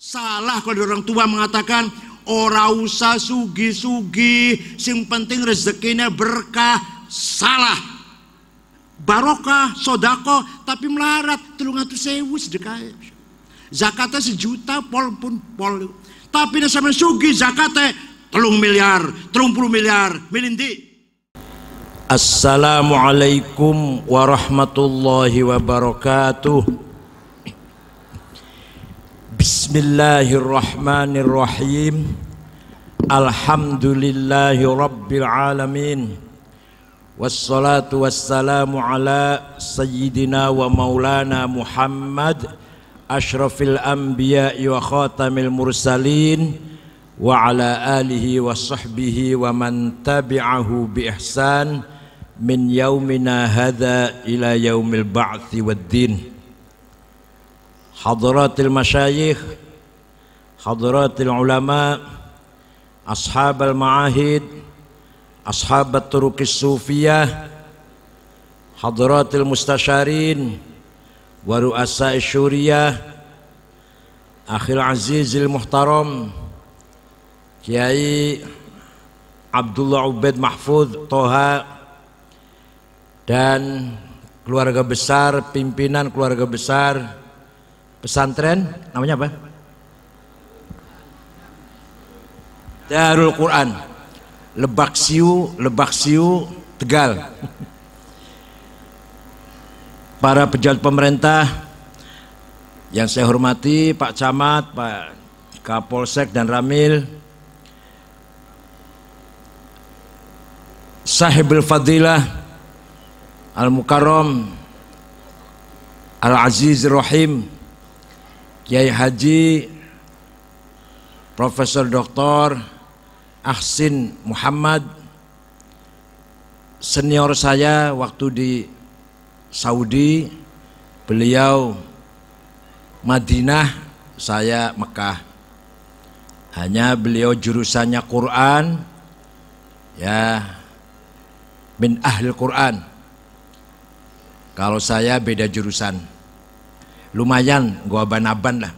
Salah kalau orang tua mengatakan ora usah sugi-sugi, sing penting rezekinya berkah. Salah. Barokah, sodako, tapi melarat 300.000 sedekah. Zakatnya 1 juta pol pun pol. Tapi nek sampeyan sugi zakatnya 3 miliar, 30 miliar, milindi. Assalamualaikum warahmatullahi wabarakatuh. Bismillahirrahmanirrahim. Alhamdulillahi rabbil alamin. Wassalatu wassalamu ala sayyidina wa maulana Muhammad asyrafil anbiya'i wa khatamil mursalin wa ala alihi wa sahbihi wa man tabi'ahu bi ihsan min yaumina hadha ila yaumil ba'thi wad din. Hadratil masyayikh, hadratil ulama, ashabal ma'ahid, ashabat turuqis sufiyah, hadratil mustasyarin wa ru'asai syuriyah, akhil azizil muhtaram Kiai Abdullah Ubaid Mahfud Toha dan keluarga besar, pimpinan keluarga besar pesantren, namanya apa? Darul Quran Lebak Siu Tegal. Para pejabat pemerintah yang saya hormati, Pak Camat, Pak Kapolsek dan Ramil, Sahibul Fadilah Al-Mukarram Al-Aziz Rahim Kiai Haji Profesor Dr. Ahsin Muhammad, senior saya waktu di Saudi, beliau Madinah, saya Mekah. Hanya beliau jurusannya Quran, ya, min ahlil Quran. Kalau saya beda jurusan. Lumayan gua aban-aban lah.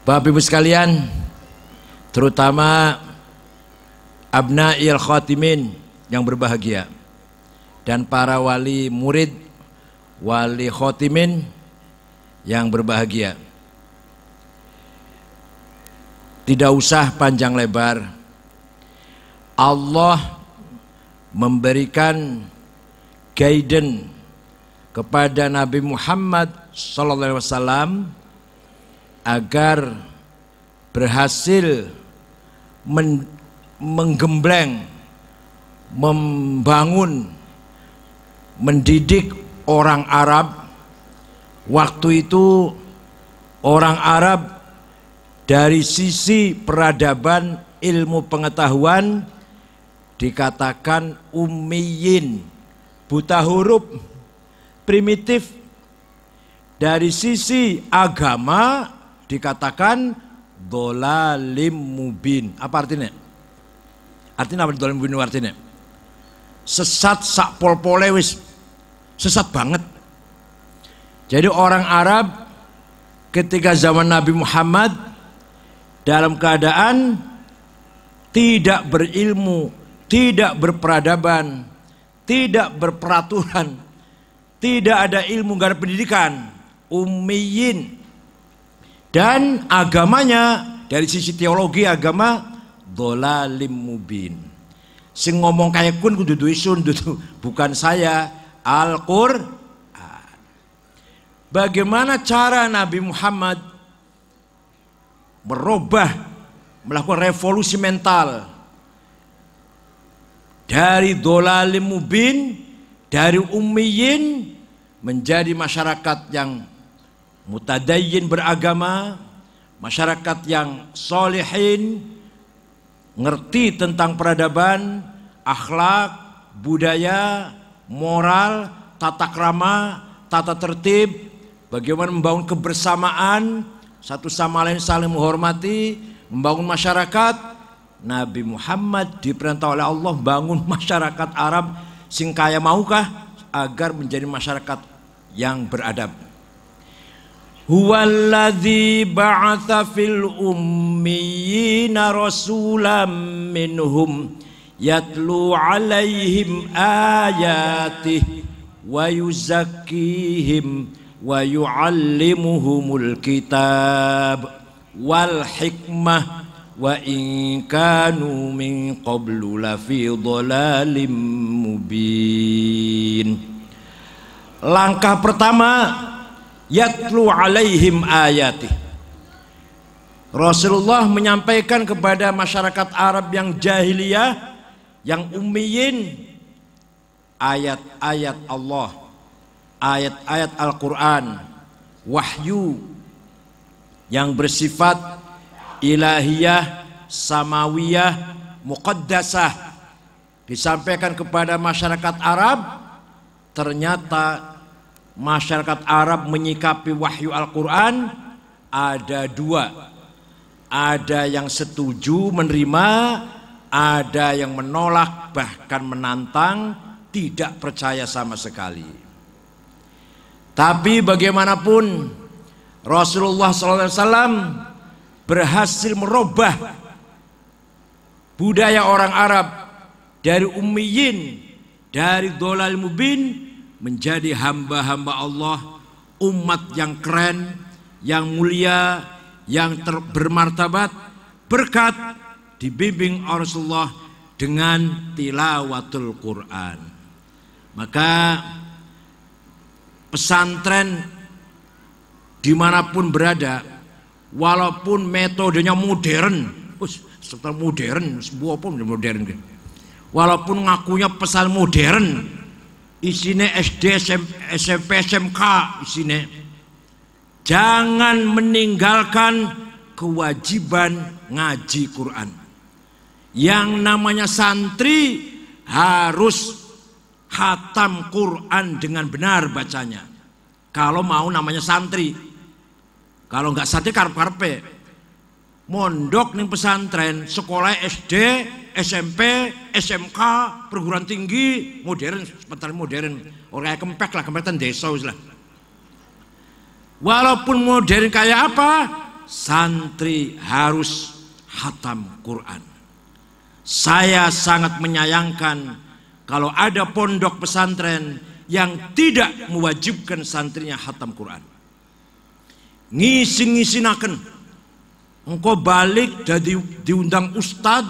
Bapak Ibu sekalian, terutama abna'il khatimin yang berbahagia dan para wali murid, wali khatimin yang berbahagia. Tidak usah panjang lebar. Allah memberikan guidance kepada Nabi Muhammad SAW agar berhasil menggembleng, membangun, mendidik orang Arab. Waktu itu orang Arab dari sisi peradaban, ilmu pengetahuan dikatakan ummiyin, buta huruf, primitif. Dari sisi agama dikatakan dhalalim mubin. Apa artinya? Artinya apa dhalalim mubin artinya? Sesat sak pol-pole wis, sesat banget. Jadi orang Arab ketika zaman Nabi Muhammad dalam keadaan tidak berilmu, tidak berperadaban, tidak berperaturan, tidak ada ilmu, gak ada pendidikan, ummiyin. Dan agamanya dari sisi teologi agama dhalalim mubin. Sing ngomong kayak kun kudu isun, bukan saya, Al-Qur'an. Bagaimana cara Nabi Muhammad merubah, melakukan revolusi mental dari dhalalim mubin, dari ummiyin menjadi masyarakat yang mutadayyin beragama, masyarakat yang solehin, ngerti tentang peradaban, akhlak, budaya, moral, tata krama, tata tertib, bagaimana membangun kebersamaan, satu sama lain saling menghormati, membangun masyarakat. Nabi Muhammad diperintah oleh Allah bangun masyarakat Arab sing kaya maukah agar menjadi masyarakat yang beradab. Huwallazi ba'atha fil ummiyina rasulam minhum yatlu alaihim ayatihi wa yuzakkihim wa yu'allimuhumul kitab wal hikmah wa in kanu min qablu lafi dhalalim mubin. Langkah pertama, yatlu alaihim ayati. Rasulullah menyampaikan kepada masyarakat Arab yang jahiliyah, yang ummiyin, ayat-ayat Allah, ayat-ayat Al-Quran, wahyu yang bersifat ilahiyah, samawiyah, muqaddasah, disampaikan kepada masyarakat Arab. Ternyata masyarakat Arab menyikapi wahyu Al-Quran ada dua. Ada yang setuju menerima, ada yang menolak bahkan menantang, tidak percaya sama sekali. Tapi bagaimanapun Rasulullah SAW berhasil merubah budaya orang Arab dari ummiyin, dari dhalal mubin menjadi hamba-hamba Allah, umat yang keren, yang mulia, yang bermartabat berkat dibimbing Rasulullah dengan tilawatul Quran. Maka pesantren dimanapun berada, walaupun metodenya modern, serta modern, sebuah apa modern, walaupun ngakunya pesantren modern, isinya SD, SMP, SMK, isinya, jangan meninggalkan kewajiban ngaji Quran. Yang namanya santri harus khatam Quran dengan benar bacanya. Kalau mau namanya santri. Kalau nggak santri karep-karepe. Mondok ning pesantren, sekolah SD, SMP, SMK, perguruan tinggi, modern, pesantren modern. Orang kayak kempek lah, kempetan desa lah. Walaupun modern kayak apa, santri harus khatam Quran. Saya sangat menyayangkan kalau ada pondok pesantren yang tidak mewajibkan santrinya khatam Quran. Ngisi-ngisinaken. Engkau balik jadi diundang ustad,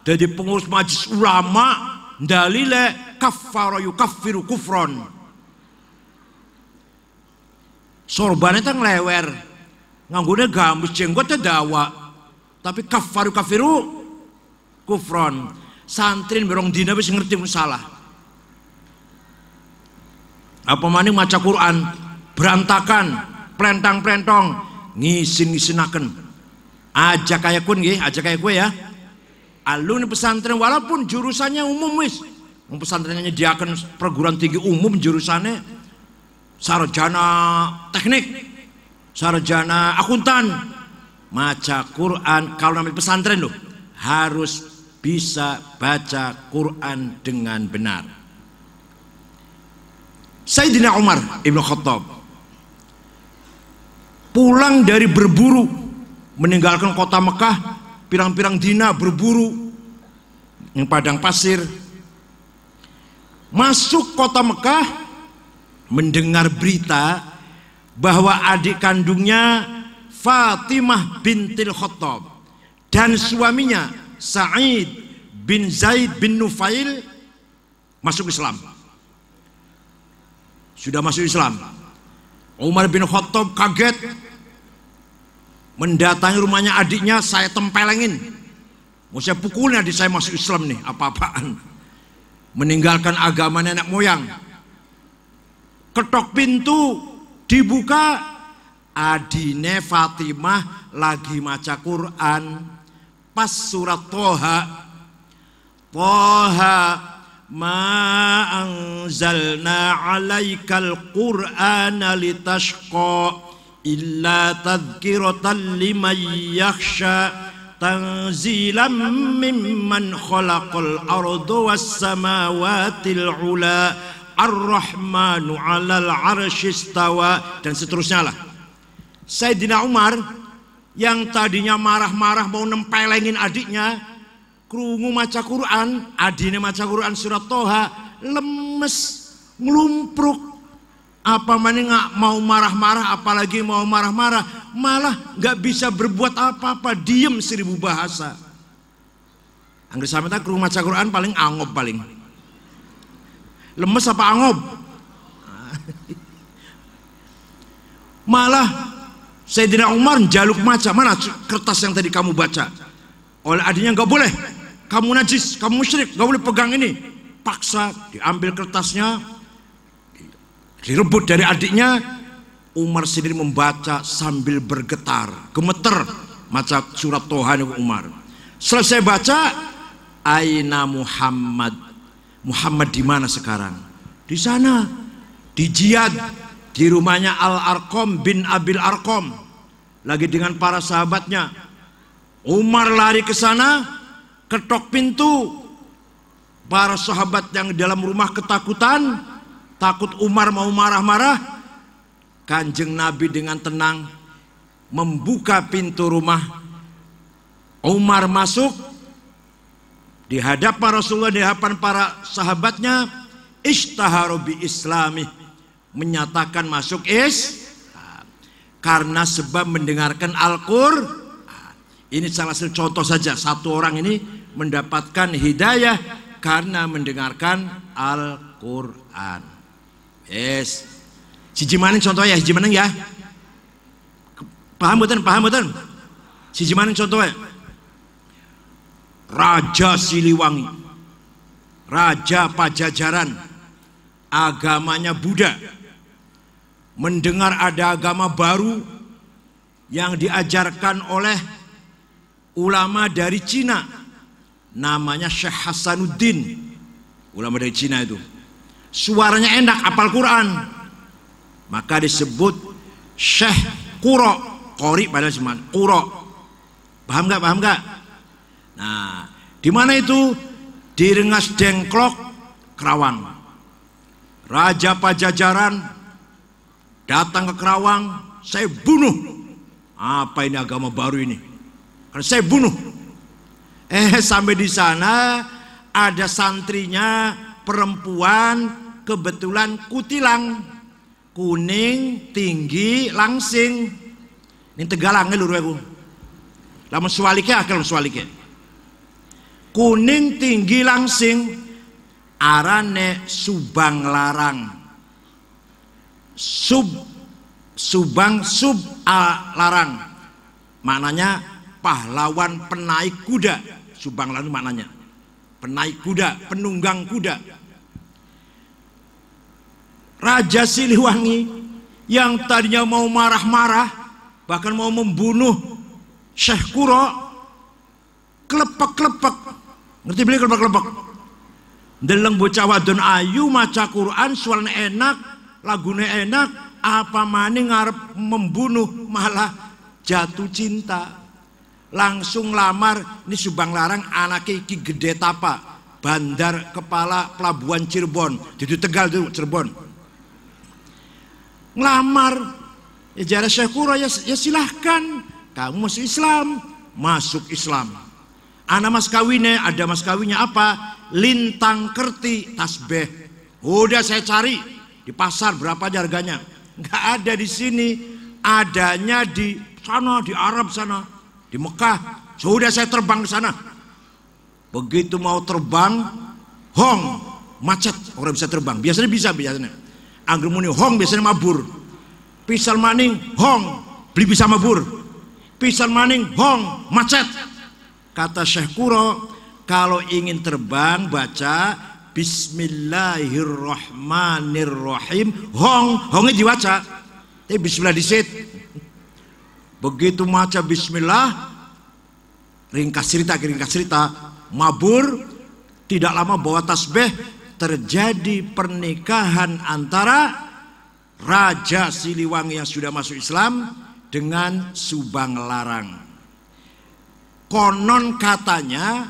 jadi pengurus majelis ulama, dalile kaffara yukaffiru kufron. Sorbannya tak ngelewer, nganggune gambus jenggotnya dawa, tapi kaffara yukaffiru kufron. Santrin berong dina wis ngerti salah. Apa maning maca Quran berantakan, plentang-plentong, ngisin-ngisinaken. Aja kayak kun nggih, aja kayak gue ya. Alumni pesantren walaupun jurusannya umum wis. Pesantrennya nyediakan perguruan tinggi umum jurusannya sarjana teknik, sarjana akuntan. Maca Quran kalau namanya pesantren loh, harus bisa baca Quran dengan benar. Sayyidina Umar Ibn Khattab pulang dari berburu, meninggalkan kota Mekah pirang-pirang dina berburu yang padang pasir, masuk kota Mekah, mendengar berita bahwa adik kandungnya Fatimah bintil Khattab dan suaminya Sa'id bin Zaid bin Nufail masuk Islam. Sudah masuk Islam. Umar bin Khattab kaget, mendatangi rumahnya adiknya, saya tempelengin, mau saya pukulin adik saya masuk Islam nih, apa-apaan, meninggalkan agama nenek moyang. Ketok pintu, dibuka, adine Fatimah lagi maca Quran, pas surat Toha, ma anzalna alaikal Qur'ana litashqa illa tadhkiratan liman yakhsha tanzilan mimman khalaqal arda was samawatil ula ar-rahmanu 'alal 'arsy istawa, dan seterusnya lah. Sayyidina Umar yang tadinya marah-marah mau nempelengin adiknya, krungu maca Quran, adine maca Quran surat Toha, lemes, ngelumpruk. Apa mana nggak mau marah-marah, apalagi mau marah-marah, malah nggak bisa berbuat apa-apa, diem 1000 bahasa. Angger sampeyan krungu maca Quran paling angob paling. Lemes apa angob? Malah Sayyidina Umar jaluk maca, mana kertas yang tadi kamu baca? Oleh adiknya, nggak boleh, kamu najis, kamu musyrik, nggak boleh pegang ini. Paksa diambil kertasnya, direbut dari adiknya. Umar sendiri membaca sambil bergetar, gemeter, maca surat Toha Umar. Selesai baca, Aina Muhammad, Muhammad di mana sekarang? Di sana, di Jiyad, di rumahnya Al-Arqam bin Abil Arqam, lagi dengan para sahabatnya. Umar lari ke sana, ketok pintu. Para sahabat yang dalam rumah ketakutan, takut Umar mau marah-marah. Kanjeng Nabi dengan tenang membuka pintu rumah. Umar masuk, di hadapan Rasulullah, di hadapan para sahabatnya, ishtaharu bi islami, menyatakan masuk karena sebab mendengarkan Al-Qur'an. Ini salah satu contoh saja, satu orang ini mendapatkan hidayah karena mendengarkan Al-Qur'an. Siji maning contohnya, siji maning ya. Paham betul, paham betul. Siji maning contohnya. Raja Siliwangi, Raja Pajajaran, agamanya Buddha, mendengar ada agama baru yang diajarkan oleh ulama dari Cina, namanya Syekh Hasanuddin. Ulama dari Cina itu suaranya enak, hafal Quran, maka disebut Syekh Quro, Qori padahal cuma Quro. Paham nggak? Paham nggak? Nah, di mana itu? Di Rengas Dengklok, Kerawang. Raja Pajajaran datang ke Kerawang, saya bunuh. Apa ini agama baru ini? Karena saya bunuh. Sampai di sana ada santrinya perempuan, kebetulan kutilang, kuning, tinggi, langsing. Ini tegalangnya lho aku. Lamun swalike akal swalike. Kuning, tinggi, langsing, arane Subang Larang. Subang Larang, maknanya pahlawan penaik kuda. Subang Larang maknanya penaik kuda, penunggang kuda. Raja Siliwangi yang tadinya mau marah-marah, bahkan mau membunuh Syekh Quro, klepek-klepek. Ngerti beli klepek-klepek? Deleng bocah wadon ayu maca Quran, suaranya enak, lagunya enak, apa maning ngarep membunuh, malah jatuh cinta. Langsung lamar. Ini Subang Larang anaknya Ki Gede Tapa, bandar kepala pelabuhan Cirebon, jadi Tegal itu Cirebon. Ngelamar, ya jara Syekh Quro, ya silahkan, kamu masuk Islam, masuk Islam. Anak mas kawinnya, ada mas kawinnya apa? Lintang Kerti tasbih. Udah saya cari di pasar, berapa harganya? Nggak ada di sini, adanya di sana, di Arab sana, di Mekah. Sudah saya terbang ke sana. Begitu mau terbang, hong, macet, orang bisa terbang. Biasanya bisa, biasanya. Angger muni hong biasanya mabur. Pisal maning hong, beli bisa mabur. Pisal maning hong, macet. Kata Syekh Quro, kalau ingin terbang baca Bismillahirrahmanirrahim. Hongnya dibaca, tapi Bismillah disit. Begitu maca Bismillah, ringkas cerita, mabur. Tidak lama bawa tasbih, terjadi pernikahan antara Raja Siliwangi yang sudah masuk Islam dengan Subang Larang. Konon katanya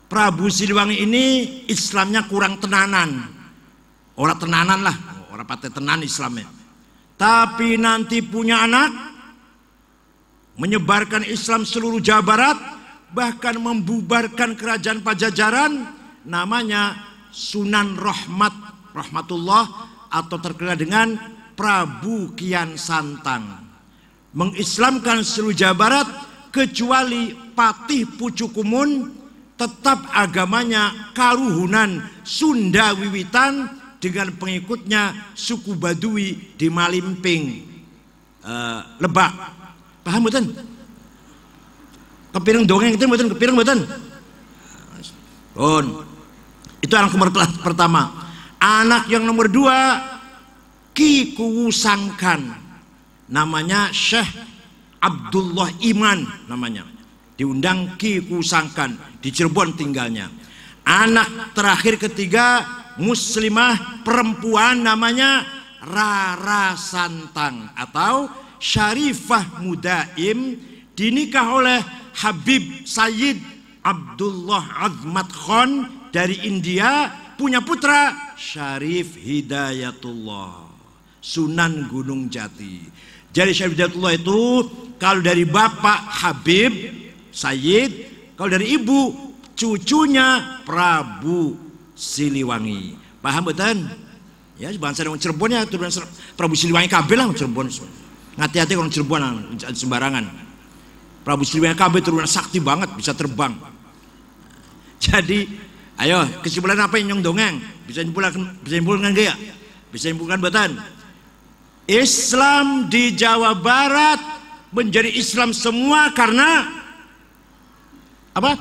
Prabu Siliwangi ini Islamnya kurang tenanan. Orang tenanan lah, orang patah tenan Islamnya. Tapi nanti punya anak, menyebarkan Islam seluruh Jawa Barat, bahkan membubarkan kerajaan Pajajaran, namanya Sunan Rahmatullah atau terkenal dengan Prabu Kian Santang. Mengislamkan seluruh Jawa Barat kecuali Patih Pucukumun, tetap agamanya Karuhunan Sunda wiwitan dengan pengikutnya suku Baduy di Malimping, Lebak. Paham betul? Kepireng dongeng itu betul, kepireng betul. Itu anak nomor pertama. Anak yang nomor 2 Ki Kuwusangkan, namanya Syekh Abdullah Iman namanya. Diundang Ki Kuwusangkan, di Cirebon tinggalnya. Anak terakhir ketiga muslimah perempuan namanya Rara Santang atau Syarifah Mudaim, dinikah oleh Habib Sayyid Abdullah Azmat Khan dari India, punya putra Syarif Hidayatullah Sunan Gunung Jati. Jadi Syarif Hidayatullah itu kalau dari bapak Habib Sayyid, kalau dari ibu cucunya Prabu Siliwangi. Paham betul? Ya, bangsa orang Cirebon ya, Prabu Siliwangi kabel lah Cirebon. Hati-hati orang Cirebon sembarangan. Prabu Siliwangi kabel turunan sakti banget, bisa terbang. Jadi, ayo kesimpulan apa yang nyong dongeng? Bisa simpulkan gak? Bisa simpulkan betul? Islam di Jawa Barat menjadi Islam semua karena apa?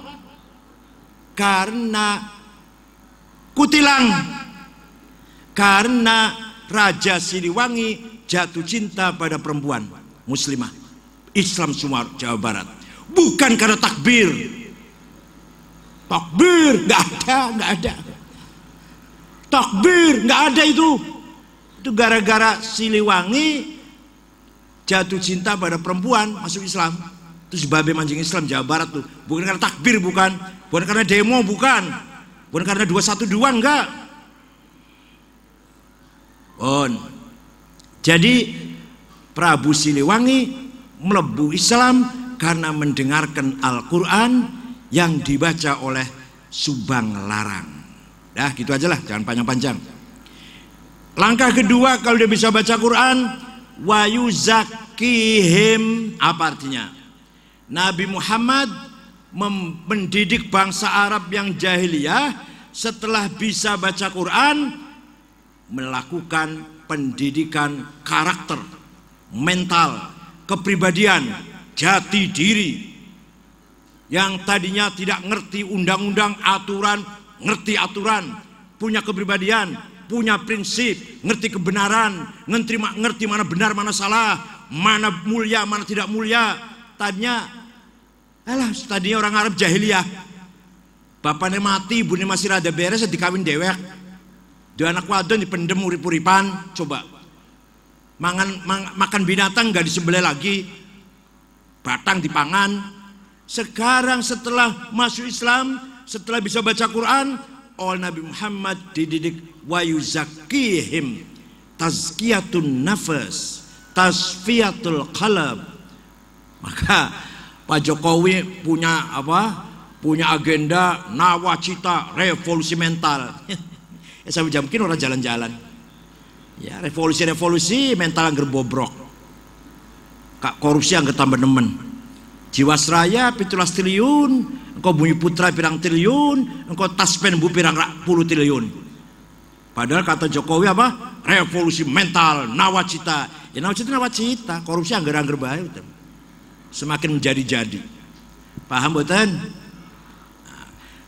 Karena Kutilang, karena Raja Siliwangi jatuh cinta pada perempuan muslimah. Islam semua Jawa Barat, bukan karena takbir. Takbir nggak ada. Takbir nggak ada itu gara-gara Siliwangi jatuh cinta pada perempuan, masuk Islam. Terus babe mancing Islam Jawa Barat tuh, bukan karena takbir, bukan karena demo, bukan karena 212, enggak. Jadi Prabu Siliwangi melebu Islam karena mendengarkan Al-Quran yang dibaca oleh Subang Larang. Dah gitu aja lah, jangan panjang-panjang. Langkah kedua, kalau dia bisa baca Quran, wa yuzakkihim, apa artinya? Nabi Muhammad mendidik bangsa Arab yang jahiliyah setelah bisa baca Quran, melakukan pendidikan karakter, mental, kepribadian, jati diri. Yang tadinya tidak ngerti undang-undang, aturan, ngerti aturan, punya kepribadian, punya prinsip, ngerti kebenaran, ngerti mana benar, mana salah, mana mulia, mana tidak mulia. Tadinya orang Arab jahiliyah, bapaknya mati, ibunya masih rada beres, dikawin dewek, dua anak wadon dipendem urip-uripan. Coba makan binatang nggak disembelih lagi, batang dipangan. Sekarang setelah masuk Islam, setelah bisa baca Quran, Nabi Muhammad dididik wa yuzakkihim, tazkiyatun nafas, tasfiyatul qalb. Maka Pak Jokowi punya apa? Punya agenda nawacita revolusi mental. Sampai jam mungkin orang jalan-jalan. Ya, revolusi mental angger bobrok. Kak korupsi angger tambah nemen. Jiwasraya 17 triliun, engkau Bumi Putra pirang triliun, engkau taspen bu pirang puluh triliun. Padahal kata Jokowi apa? Revolusi mental, nawacita. Ya nawacita, korupsi angger-angger bahaya. Semakin menjadi-jadi. Paham betul?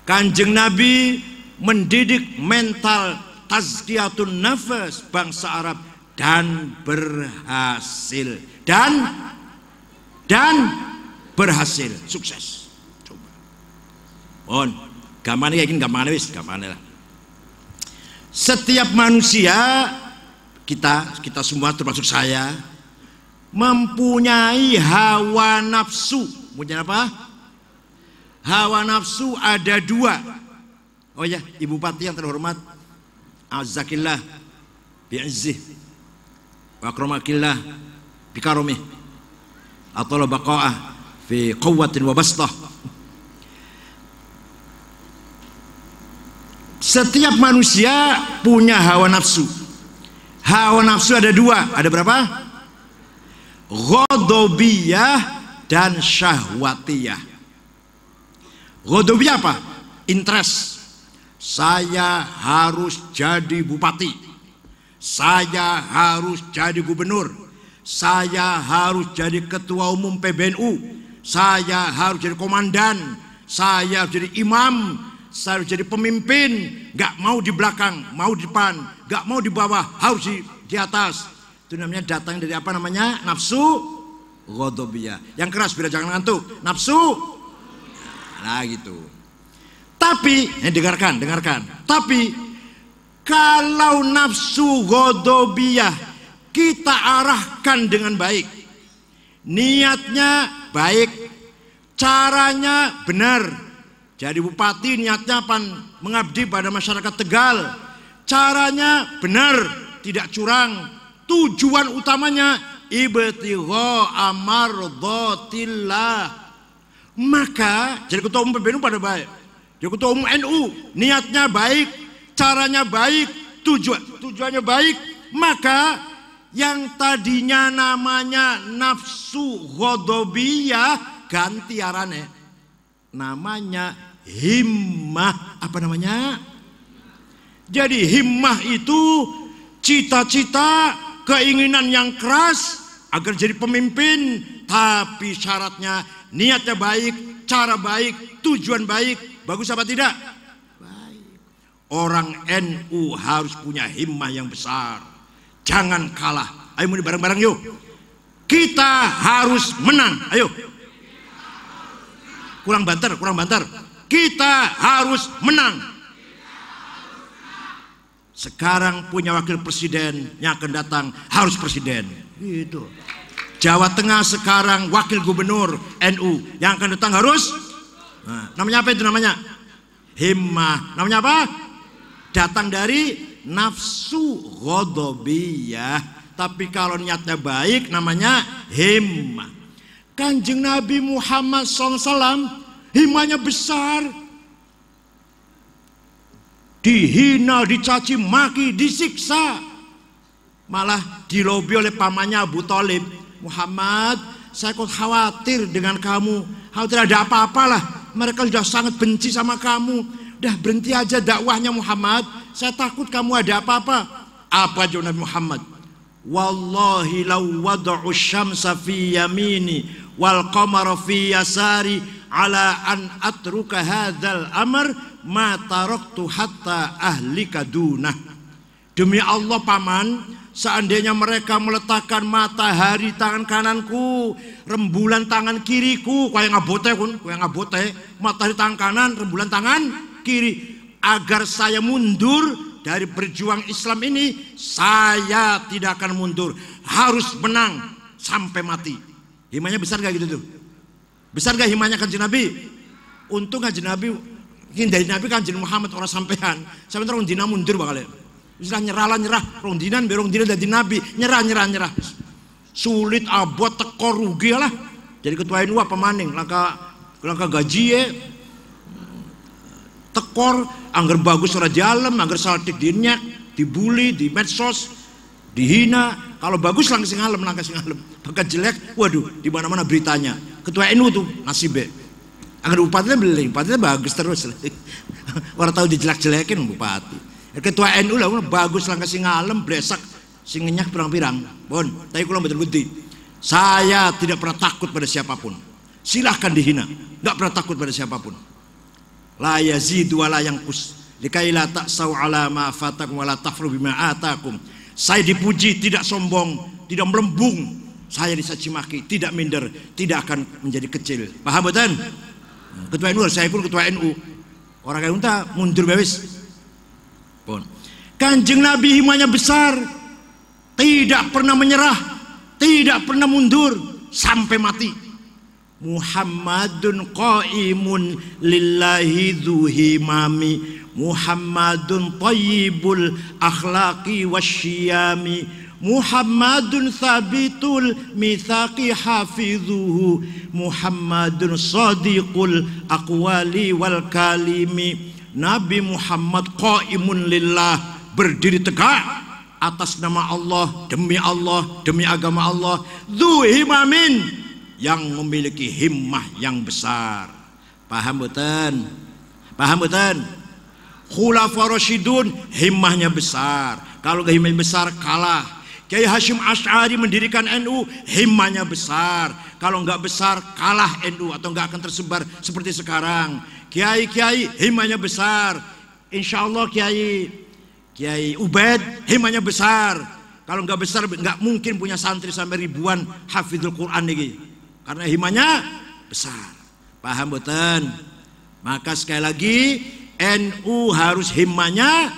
Kanjeng Nabi mendidik mental tazkiyatun nafas bangsa Arab dan berhasil. Dan berhasil, sukses. Coba. Gamane yakin gamane wis, gamane lah. Setiap manusia, kita semua termasuk saya, mempunyai hawa nafsu. Punya apa? Hawa nafsu ada 2. Oh ya, Ibu Bupati yang terhormat, Azzakillah bi'izzih wa akromakillah bikaromih. atau baqa'ah fi quwwatin wa bastah. Setiap manusia punya hawa nafsu. Hawa nafsu ada dua. Ada berapa? Ghadabiyah dan syahwatiyah. Ghadabiyah apa? Interest. Saya harus jadi bupati. Saya harus jadi gubernur. Saya harus jadi ketua umum PBNU. Saya harus jadi komandan. Saya harus jadi imam. Saya harus jadi pemimpin. Gak mau di belakang, mau di depan. Gak mau di bawah, harus di atas. Itu namanya datang dari apa namanya? Nafsu ghadabiyah. Yang keras biar jangan ngantuk. Nafsu. Nah gitu. Tapi, dengarkan. Tapi kalau nafsu ghadabiyah kita arahkan dengan baik, niatnya baik, caranya benar. Jadi bupati niatnya mengabdi pada masyarakat Tegal, caranya benar, tidak curang. Tujuan utamanya ibtigha amardhatillah. Maka jadi ketua umum PBNU pada baik, jadi ketua umum NU niatnya baik, caranya baik, tujuannya baik. Maka yang tadinya namanya nafsu ghadabiyah ganti arane, namanya himmah. Apa namanya? Jadi himmah itu cita-cita, keinginan yang keras agar jadi pemimpin, tapi syaratnya niatnya baik, cara baik, tujuan baik. Bagus apa tidak? Baik. Orang NU harus punya himmah yang besar, jangan kalah. Ayo muni bareng-bareng yuk. Kita harus menang. Ayo. Kurang banter. Kita harus menang. Sekarang punya wakil presiden, yang akan datang harus presiden. Gitu. Jawa Tengah sekarang wakil gubernur NU, yang akan datang harus. Nah, namanya apa itu namanya? Himmah. Namanya apa? Datang dari nafsu ghadabiyah. Tapi kalau niatnya baik namanya himmah. Kanjeng Nabi Muhammad SAW himmahnya besar. Dihina, dicaci maki, disiksa. Malah dilobi oleh pamannya Abu Thalib. Muhammad, saya kok khawatir dengan kamu. Khawatir ada apa-apalah. Mereka sudah sangat benci sama kamu. Udah berhenti aja dakwahnya Muhammad. Saya takut kamu ada apa-apa. Apa jawab Nabi Muhammad? Wallahi law wada'u syamsa fi yamini wal qamara fi yasari ala an atruka hadzal amr ma taraktu hatta ahlika dunah. Demi Allah paman, seandainya mereka meletakkan matahari tangan kananku, rembulan tangan kiriku, kaya ngabote matahari tangan kanan, rembulan tangan kiri, agar saya mundur dari berjuang Islam ini, saya tidak akan mundur, harus menang sampai mati. Himanya besar gak gitu tuh? Besar gak himanya kanjeng Nabi? Untung kanjeng Nabi, dari Nabi kanjeng Muhammad orang sampean, sampai orang dina mundur bakal. Istilah nyerah, orang dina dari Nabi, nyerah. Sulit abot tekor rugi lah. Jadi ketua NU apa maning, langkah gaji ya, tekor, anggar bagus ora jalan, anggar saltik dinyak, dibully, di medsos, dihina. Kalau bagus langsung ngalem, pakai jelek, waduh, di mana-mana beritanya. Ketua NU tuh nasibnya. Anggar bupatinya beli, bupatinya bagus terus. Orang tahu dijelek-jelekin bupati. Ketua NU lah bagus langkah sing ngalem, bresak, sing ngenyak pirang-pirang. Bon, tapi kula mboten bukti. Saya tidak pernah takut pada siapapun. Silahkan dihina, enggak pernah takut pada siapapun. La yazidu wa la yanqus likai la ta'sau ala ma fatakum wa la tafru bima atakum. Saya dipuji, tidak sombong, tidak melembung. Saya dicaci maki, tidak minder, tidak akan menjadi kecil. Paham betul? Ketua NU, saya pun ketua NU. Orang kaya unta mundur bewis. Pun. Kanjeng Nabi himanya besar, tidak pernah menyerah, tidak pernah mundur sampai mati. Muhammadun qaimun lillahi dzuhimami, Muhammadun thayyibul akhlaqi wasyiyami, Muhammadun thabitul mitsaqi hafidhuhu, Muhammadun shadiqul aqwali wal kalimi. Nabi Muhammad qaimun lillah, berdiri tegak atas nama Allah, demi agama Allah. Dzu himamin, yang memiliki himmah yang besar. Paham betul? Paham betul? Khulafa Rasyidun himmahnya besar. Kalau gak himmahnya besar kalah. Kiai Hasyim Asy'ari mendirikan NU, himmahnya besar. Kalau nggak besar kalah NU atau nggak akan tersebar seperti sekarang. Kiai-kiai himmahnya besar. Insya Allah Kiai Ubaid himmahnya besar. Kalau nggak besar nggak mungkin punya santri sampai ribuan hafizul Quran ini. Karena himmahnya besar. Paham betul? Maka sekali lagi NU harus himmahnya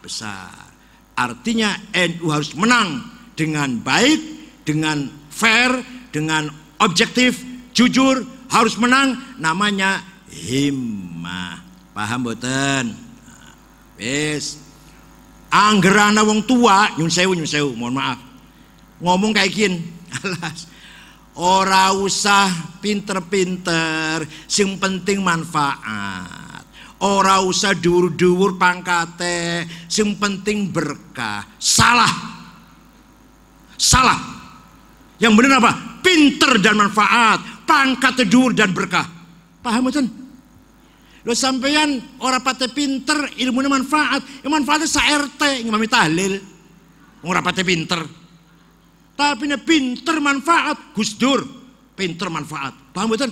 besar. Artinya NU harus menang dengan baik, dengan fair, dengan objektif, jujur, harus menang. Namanya himmah. Paham boten? Wis. Anggerana wong tua nyun sewu, mohon maaf. Ngomong kayak gini. Alas. Ora usah pinter-pinter, sing penting manfaat. Ora usah dhuwur-dhuwur pangkate, sing penting berkah. Salah. Yang benar apa? Pinter dan manfaat, pangkat dhuwur dan berkah. Paham betul? Lo sampeyan ora pate pinter, ilmunya manfaat. Manfaatnya sa-RT ngimami tahlil. Ora pate pinter. Tapi ini pinter manfaat, Gus Dur pinter manfaat. Paham betul?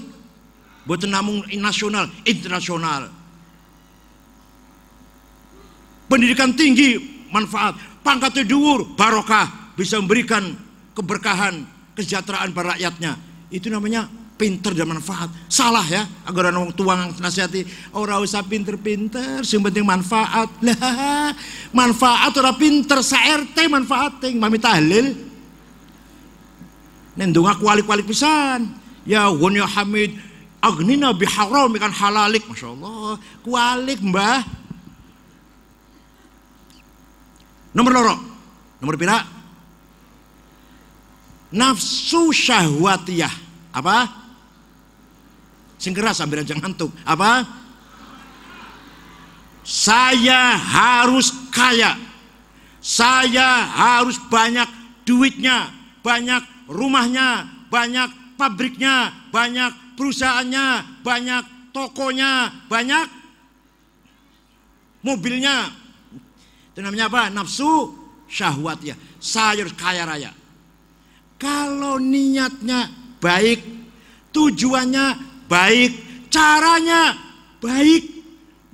Boten namung nasional, internasional. Pendidikan tinggi manfaat, pangkat dhuwur barokah, bisa memberikan keberkahan, kesejahteraan pada rakyatnya. Itu namanya pinter dan manfaat. Salah ya, agar orang tua nasihati, ora usah pinter-pinter, sing penting manfaat. Lah, manfaat ora pinter, sa-RT manfaat mami tahlil. Nendung aku alik-alik pisan. Ya won ya Hamid, agnina biharam ikan halalik. Masya Allah, kualik mbah. Nomor loro, nomor pira? Nafsu syahwatiyah. Apa? Sing keras sambil aja ngantuk. Apa? Saya harus kaya. Saya harus banyak duitnya, banyak rumahnya, banyak pabriknya, banyak perusahaannya, banyak tokonya, banyak mobilnya. Itu namanya apa? Nafsu syahwatiyah. Saya harus kaya raya. Kalau niatnya baik, tujuannya baik, caranya baik,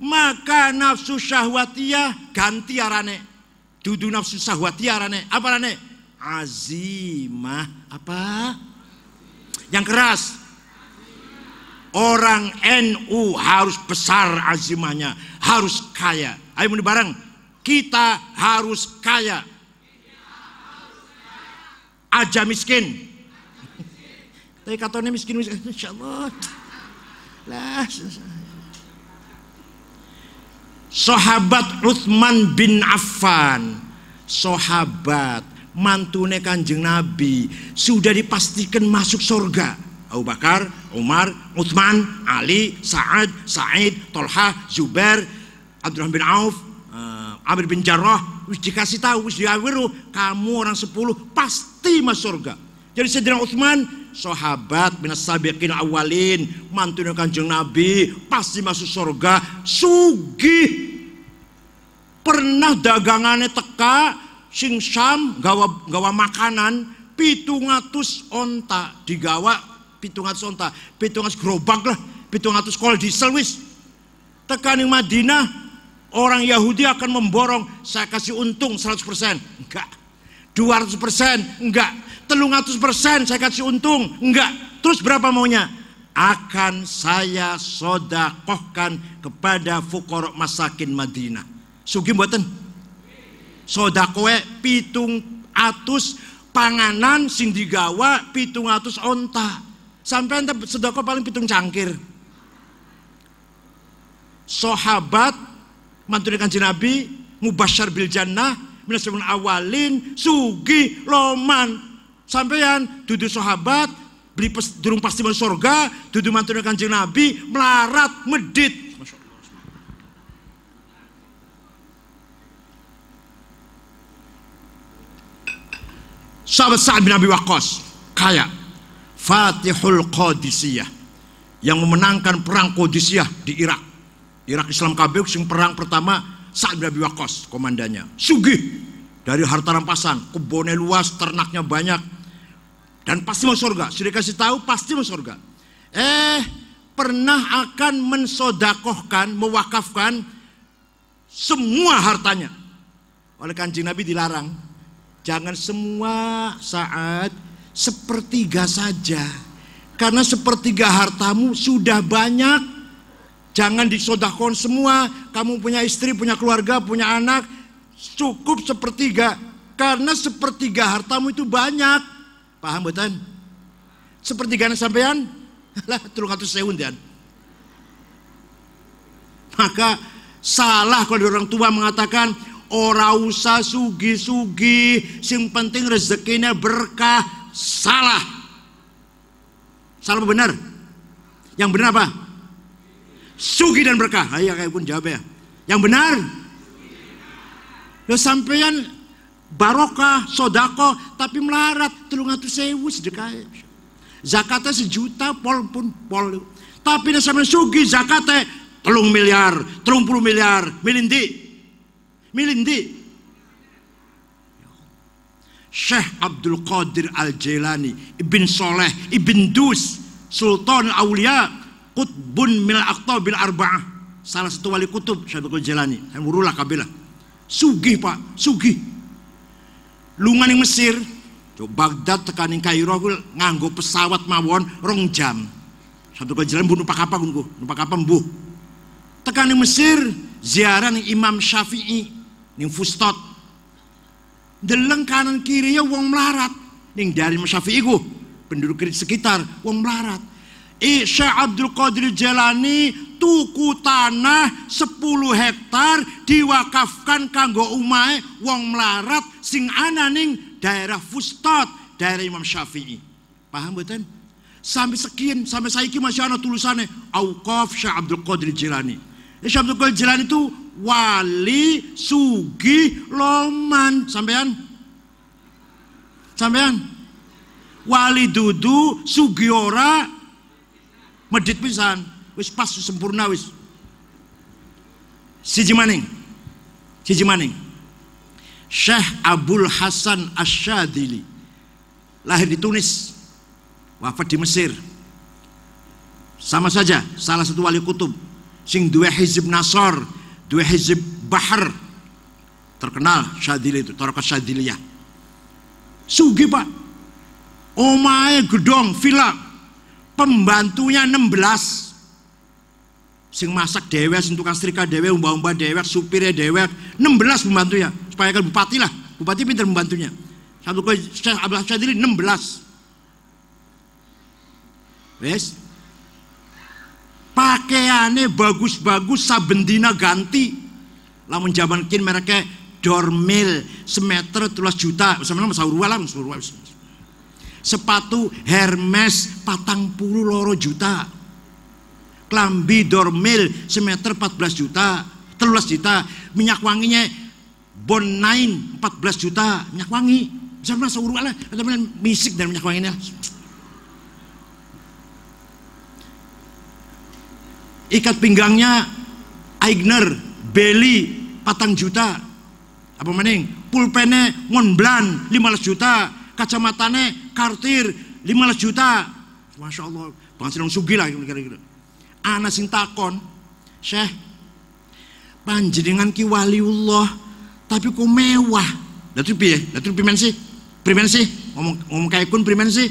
maka nafsu syahwatiyah ganti arane. Dudu nafsu syahwatiyah arane. Apa arane? Azimah. Apa? Yang keras. Orang NU harus besar azimahnya, harus kaya. Ayo muni bareng. Kita harus kaya. Aja miskin. Tapi katanya miskin, insyaallah. Lah. Sahabat Utsman bin Affan, sahabat mantune Kanjeng Nabi, sudah dipastikan masuk surga. Abu Bakar, Umar, Utsman, Ali, Sa'ad, Sa'id, Tolhah, Zubair, Abdurrahman bin Auf, Amir bin Jarrah, wis dikasih tahu, wis diawiru, kamu orang 10 pasti masuk surga. Jadi Sayyidina Utsman, sahabat minas sabiqin awalin, mantune Kanjeng Nabi, pasti masuk surga, sugih. Pernah dagangannya teka sing Syam gawa makanan 700 onta, digawa 700 onta, 700 gerobak lah, 700 kol diesel wis. Teka ning Madinah, orang Yahudi akan memborong, saya kasih untung 100%, enggak. 200%, enggak. 300% saya kasih untung, enggak. Terus berapa maunya? Akan saya sodakohkan kepada fuqara masakin Madinah. Sugih mboten? Sodakoe 700 panganan sing digawa 700 onta. Sampai ente sedekah paling 7 cangkir. Sahabat mantune Kanjeng Nabi mubasysyar bil jannah minasabiqin awalin, sugi, loman. Sampeyan dudu sahabat, beli durung pasti masuk surga, dudu mantune Kanjeng Nabi, melarat, medit. Sahabat Sa'ad bin Abi Waqqas kaya, Fatihul Qadisiyah, yang memenangkan perang Qadisiyah di Irak. Irak Islam kabeh sing perang pertama Sa'ad bin Abi Waqqas komandannya. Sugih dari harta rampasan, kebunnya luas, ternaknya banyak, dan pasti masuk surga. Sudah kasih tahu pasti masuk surga. Pernah akan mensodakohkan, mewakafkan semua hartanya. Oleh Kanjeng Nabi dilarang, jangan semua saat, sepertiga saja. Karena sepertiga hartamu sudah banyak. Jangan disodakon semua. Kamu punya istri, punya keluarga, punya anak, cukup sepertiga. Karena sepertiga hartamu itu banyak. Paham betul? Sepertiganya sampean lah 300.000 dan. Maka salah kalau orang tua mengatakan ora usah sugi-sugi, sing penting rezekinya berkah. Salah. Salah benar? Yang benar apa? Sugi dan berkah. Ayo kayak pun jawab ya. Yang benar? Lo sampeyan barokah, sodako, tapi melarat 300.000 sedekah. Zakatnya 1 juta, pol pun pol. Tapi nek sampeyan sugi zakatnya 3 miliar, 30 miliar, milindi. Syekh Abdul Qadir Al-Jailani, Ibn Soleh, Ibn Dus, Sultan Aulia, Qutbun Mil Aqtabil Arba'ah, salah satu wali kutub Syekh Abdul Qadir Jailani. Yang murulah kabilah. Sugih Pak, sugih. Lungan yang Mesir, Baghdad tekaning Kairo nganggo pesawat mawon 2 jam. Syekh Abdul Qadir Jailani numpak apa mbuh. Tekaning Mesir ziarah ning Imam Syafi'i ning Fustat. Deleng kanan kiri ya wong melarat. Ning dari Imam Syafi'i ku penduduk sekitar wong melarat. Syekh Abdul Qadir Jailani tuku tanah 10 hektar diwakafkan kanggo umahe wong melarat sing ana ning daerah Fustat, daerah Imam Syafi'i. Paham mboten? Sampai sekian, sampai saiki masih ana tulisannya Auqaf Syekh Abdul Qadir Jailani. Syekh Abdul Qadir Jailani itu wali sugih loman. Sampean wali dudu sugih ora medit pisan. Wis pas sempurna wis. Siji maning Syekh Abul Hasan Asy-Syadzili, lahir di Tunis, wafat di Mesir. Sama saja salah satu wali kutub sing duwe hizib Nasr, duwe hizib Bahar, terkenal Syadzili itu, Tariqah Syadziliyah. Sugih Pak, omahe gedong villa, pembantunya 16, sing masak dewek, sing tukang setrika dewek, umbah-umbah dewek, supirnya dewek, 16 pembantunya. Supaya kan bupati lah, bupati pintar membantunya. Satu kali Syekh Abdul Syadzili 16. Wes, pakaiannya bagus-bagus, saben dina ganti. Lamun jaman kin mereka dormil semeter 13 juta, sama sahur lah, sepatu Hermes 42 juta, klambi dormil semeter 14 juta, 13 juta, minyak wanginya Bon 9 14 juta, minyak wangi, sama sahur lah, atau misik dan minyak wanginya. Ikat pinggangnya Aigner, Beli 4 juta. Apa maning? Pulpennya Montblanc 15 juta, kacamatanya Cartier 15 juta. Masya Allah, bangsa dong sugi lah kira-kira. Ana sing takon, Syekh, panjenengan ki waliullah, tapi kok mewah. Datu piye? Datu primen sih? Ngomong kayak kun primen sih?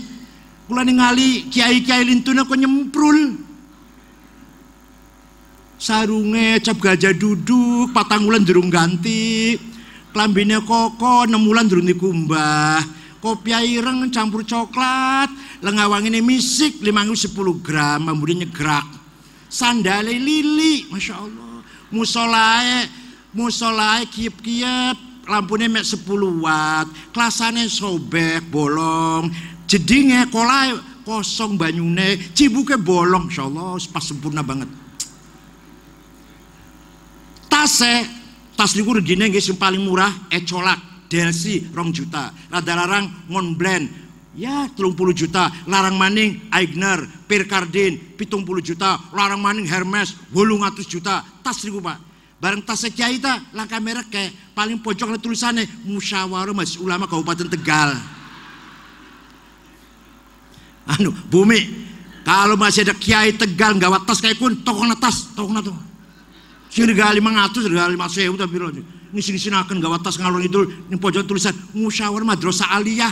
Kula ningali kiai-kiai lintuna kok nyemprul. Sarunge cap gajah duduk, 4 wulan durung ganti, klambine koko 6 wulan durung dikumbah, kopi ireng campur coklat, lengawangine misik 510 gram, bambunya nyegrak, sandale lili, masya Allah, musolae kiep-kiep, lampune mek 10 watt, kelasane sobek, bolong, jedinge kolai kosong banyune, cibuke bolong, insyaallah pas sempurna banget. Tas niku regine nggih sing paling murah Ecolak, Delsi 2 juta, rada larang Montblanc ya 30 juta, larang maning Aigner, Pierre Cardin 70 juta, larang maning Hermes 800 juta. Tas niku Pak. Bareng tas Kiai ta langkah merek kayak paling pojok ada tulisannya Musyawarah Majelis Ulama Kabupaten Tegal. Bumi, kalau masih ada Kiai Tegal nggawa tas kayak kun, tokona tas, tokona tuh. Sing regal 500, regal 5.000 tapi lho. Ngisi-ngisi akan nggawa tas ngalor itu, ning pojok tulisan Musyawarah Madrasah Aliyah.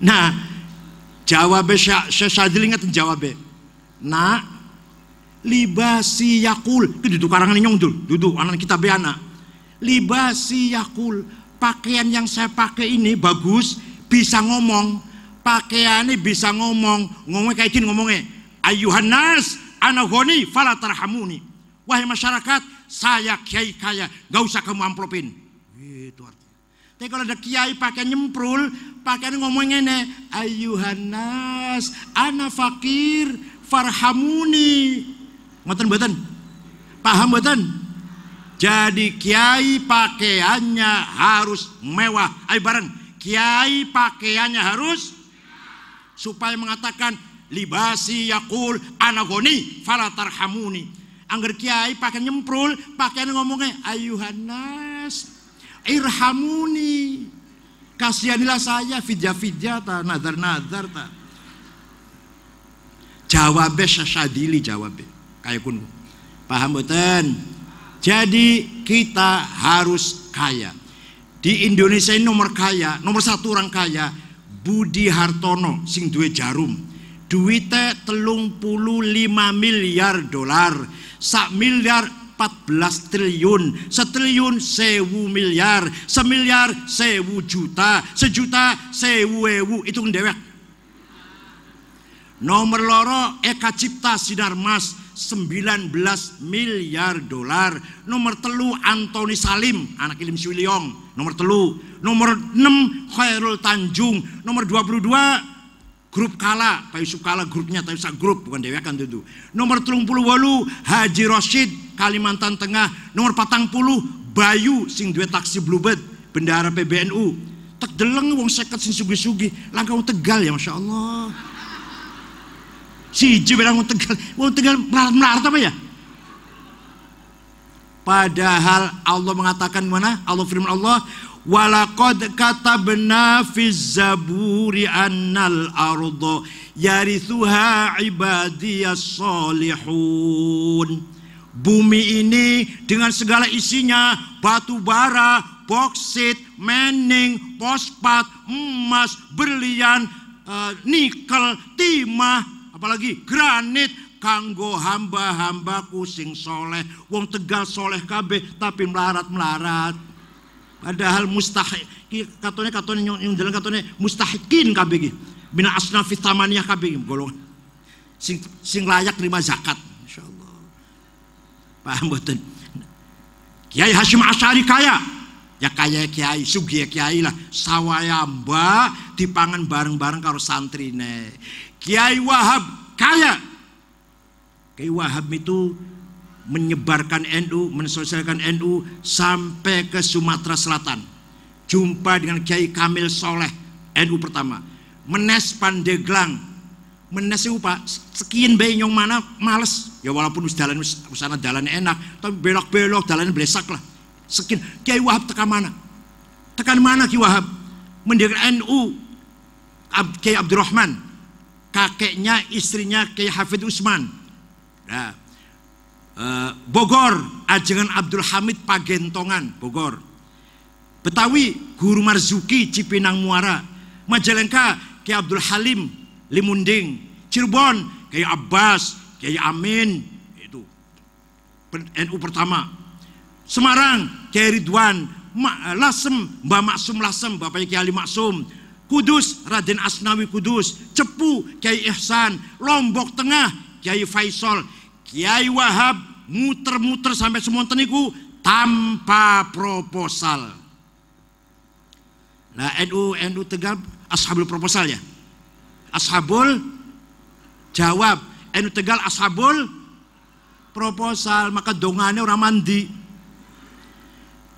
Nah, jawabnya Syekh Syadil ingat jawabnya. Nak, libasi yakul, itu duduk karangan nyong duduk anak kita anak. Libasi yakul, pakaian yang saya pakai ini bagus, bisa ngomong, pakaiannya bisa ngomongnya kayak gini ngomongnya. Ayuhan nas, ana ghani fala tarhamuni. Wahai masyarakat, saya kiai kaya, gak usah kamu amplopin. Gitu artinya. Tapi kalau ada kiai pakai nyemprul, pakaiannya ngomongnya nih, ayuhan nas, ana fakir, farhamuni. Ngoten mboten? Paham mboten? Jadi kiai pakaiannya harus mewah. Ayo bareng. Kiai pakaiannya harus supaya mengatakan libasi yaqul ana ghani fala tarhamuni. Angger kiai pakai nyemprul, pakaian ngomongnya ayuhan nas irhamuni. Kasihanilah saya fidya ta nazar ta. Jawabnya Syadili jawabnya kayak kun. Paham betul? Jadi kita harus kaya. Di Indonesia ini nomor 1 orang kaya Budi Hartono sing duwe Jarum. Duitnya 35 miliar dolar. 1 miliar 14 triliun. 1 triliun 1000 miliar. 1 miliar 1000 juta. 1 juta 1000 itu ndewek. Nomor loro Eka Cipta Sinarmas 19 miliar dolar. Nomor 3 Antoni Salim anak Ilim Suwiliong. Nomor 3. Nomor 6 Khairul Tanjung. Nomor 22 Grup Kala, Pak Yusuf Kala grupnya tapi sak grup bukan dewekan itu. Nomor 38 Haji Rosyid Kalimantan Tengah. Nomor 40 Bayu sing duwe taksi Bluebird bendahara PBNU. Tek deleng wong 50 sing sugih-sugih langkah wong Tegal ya masyaallah. Siji bilang wong Tegal melarat apa ya? Padahal Allah mengatakan mana? Allah firman Allah, walaqad katabna fiz zaburi annal arda yarithuha ibadiyas solihun. Bumi ini dengan segala isinya, batu bara, boksit, mening, fosfat, emas, berlian, nikel, timah, apalagi granit, kanggo hamba-hambaku sing soleh. Wong Tegal soleh kabeh tapi melarat-melarat. Padahal mustahil katone yang jalan katone mustahikin kabeh iki. Bina asnafi tamaniyah kabeh golongan sing layak terima zakat insyaallah. Paham mboten? Kiai Hasyim Asy'ari kaya. Ya kaya kiai, sugih kiai lah. Sawayamba dipangan bareng-bareng karo santrine. Kiai Wahab kaya. Kiai Wahab itu menyebarkan NU, mensosialkan NU sampai ke Sumatera Selatan. Jumpa dengan Kiai Kamil Soleh, NU pertama. Menes Pandeglang. Menes itu Pak, sekian bayi nyong mana males. Ya walaupun usana jalan enak, tapi belok-belok jalan blesak lah. Sekian Kiai Wahab tekan mana? Tekan mana Kiai Wahab? Mendirikan NU Kiai Abdurrahman, kakeknya istrinya Kiai Hafid Usman. Nah, Bogor ajengan Abdul Hamid Pagentongan Bogor. Betawi Guru Marzuki Cipinang Muara. Majalengka Kiai Abdul Halim Limunding. Cirebon Kiai Abbas, Kiai Amin itu NU pertama. Semarang Kiai Ridwan, Lasem Mbak Maksum Lasem, Bapaknya Kiai Ali Maksum. Kudus Raden Asnawi Kudus. Cepu Kiai Ihsan. Lombok Tengah Kiai Faisal. Kiai Wahab muter-muter sampai semonten niku tanpa proposal. Nah, NU Tegal ashabul proposal ya. Ashabul jawab, NU Tegal ashabul proposal, maka dongane orang mandi.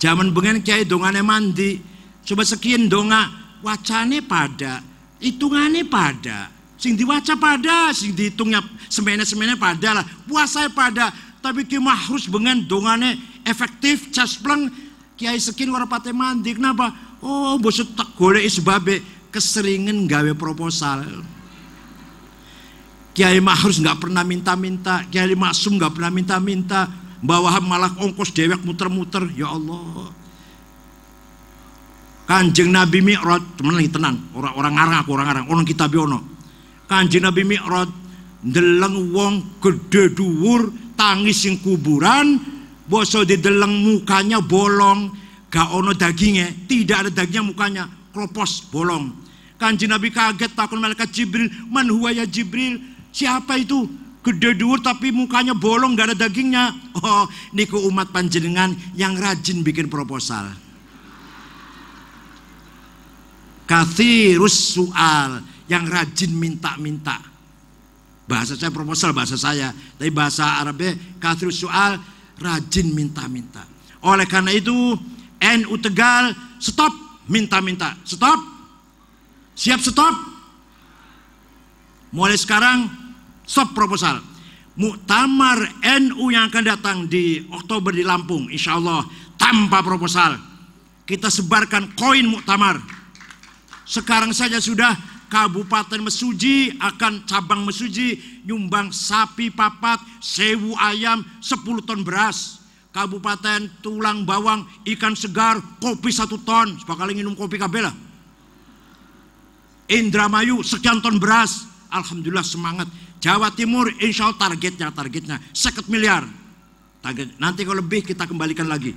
Zaman bengen kiai dongane mandi. Coba sekian donga, wacane pada, hitungane pada. Sing diwaca pada, sing dihitungnya semene-semene pada lah. Puasa pada, tapi ki mahrus bengen dongane efektif caspleng kiai sekian ora pate mandi. Kenapa? Oh, bosot tak golek sebabe keseringan gawe proposal. Kiai Mahrus nggak pernah minta-minta, Kiai Maksum nggak pernah minta-minta, bawa malah ongkos dewek muter-muter. Ya Allah. Kanjeng Nabi Mi'raj, temen lagi tenan, orang arang, orang kitab ono. Kanjeng Nabi Mi'raj ndeleng wong gede dhuwur tangis sing kuburan, boso dideleng mukanya bolong, gak ono dagingnya, tidak ada dagingnya mukanya, kropos bolong. Kanjeng Nabi kaget, takut malaikat Jibril, man huwa ya Jibril, siapa itu? Gede dhuwur tapi mukanya bolong, gak ada dagingnya. Oh, niku umat panjenengan yang rajin bikin proposal. Kathirus soal, yang rajin minta-minta. Bahasa saya proposal, bahasa saya. Tapi bahasa Arabnya kathirus soal, rajin minta-minta. Oleh karena itu NU Tegal stop minta-minta. Stop. Siap stop. Mulai sekarang stop proposal. Muktamar NU yang akan datang di Oktober di Lampung, insya Allah tanpa proposal. Kita sebarkan koin muktamar. Sekarang saja sudah Kabupaten Mesuji akan cabang Mesuji nyumbang sapi papat, 1000 ayam, 10 ton beras. Kabupaten Tulang Bawang ikan segar, kopi 1 ton. Sekali minum kopi kabeh lah. Indramayu sekian ton beras. Alhamdulillah semangat. Jawa Timur insya Allah targetnya 50 miliar. Target. Nanti kalau lebih kita kembalikan lagi.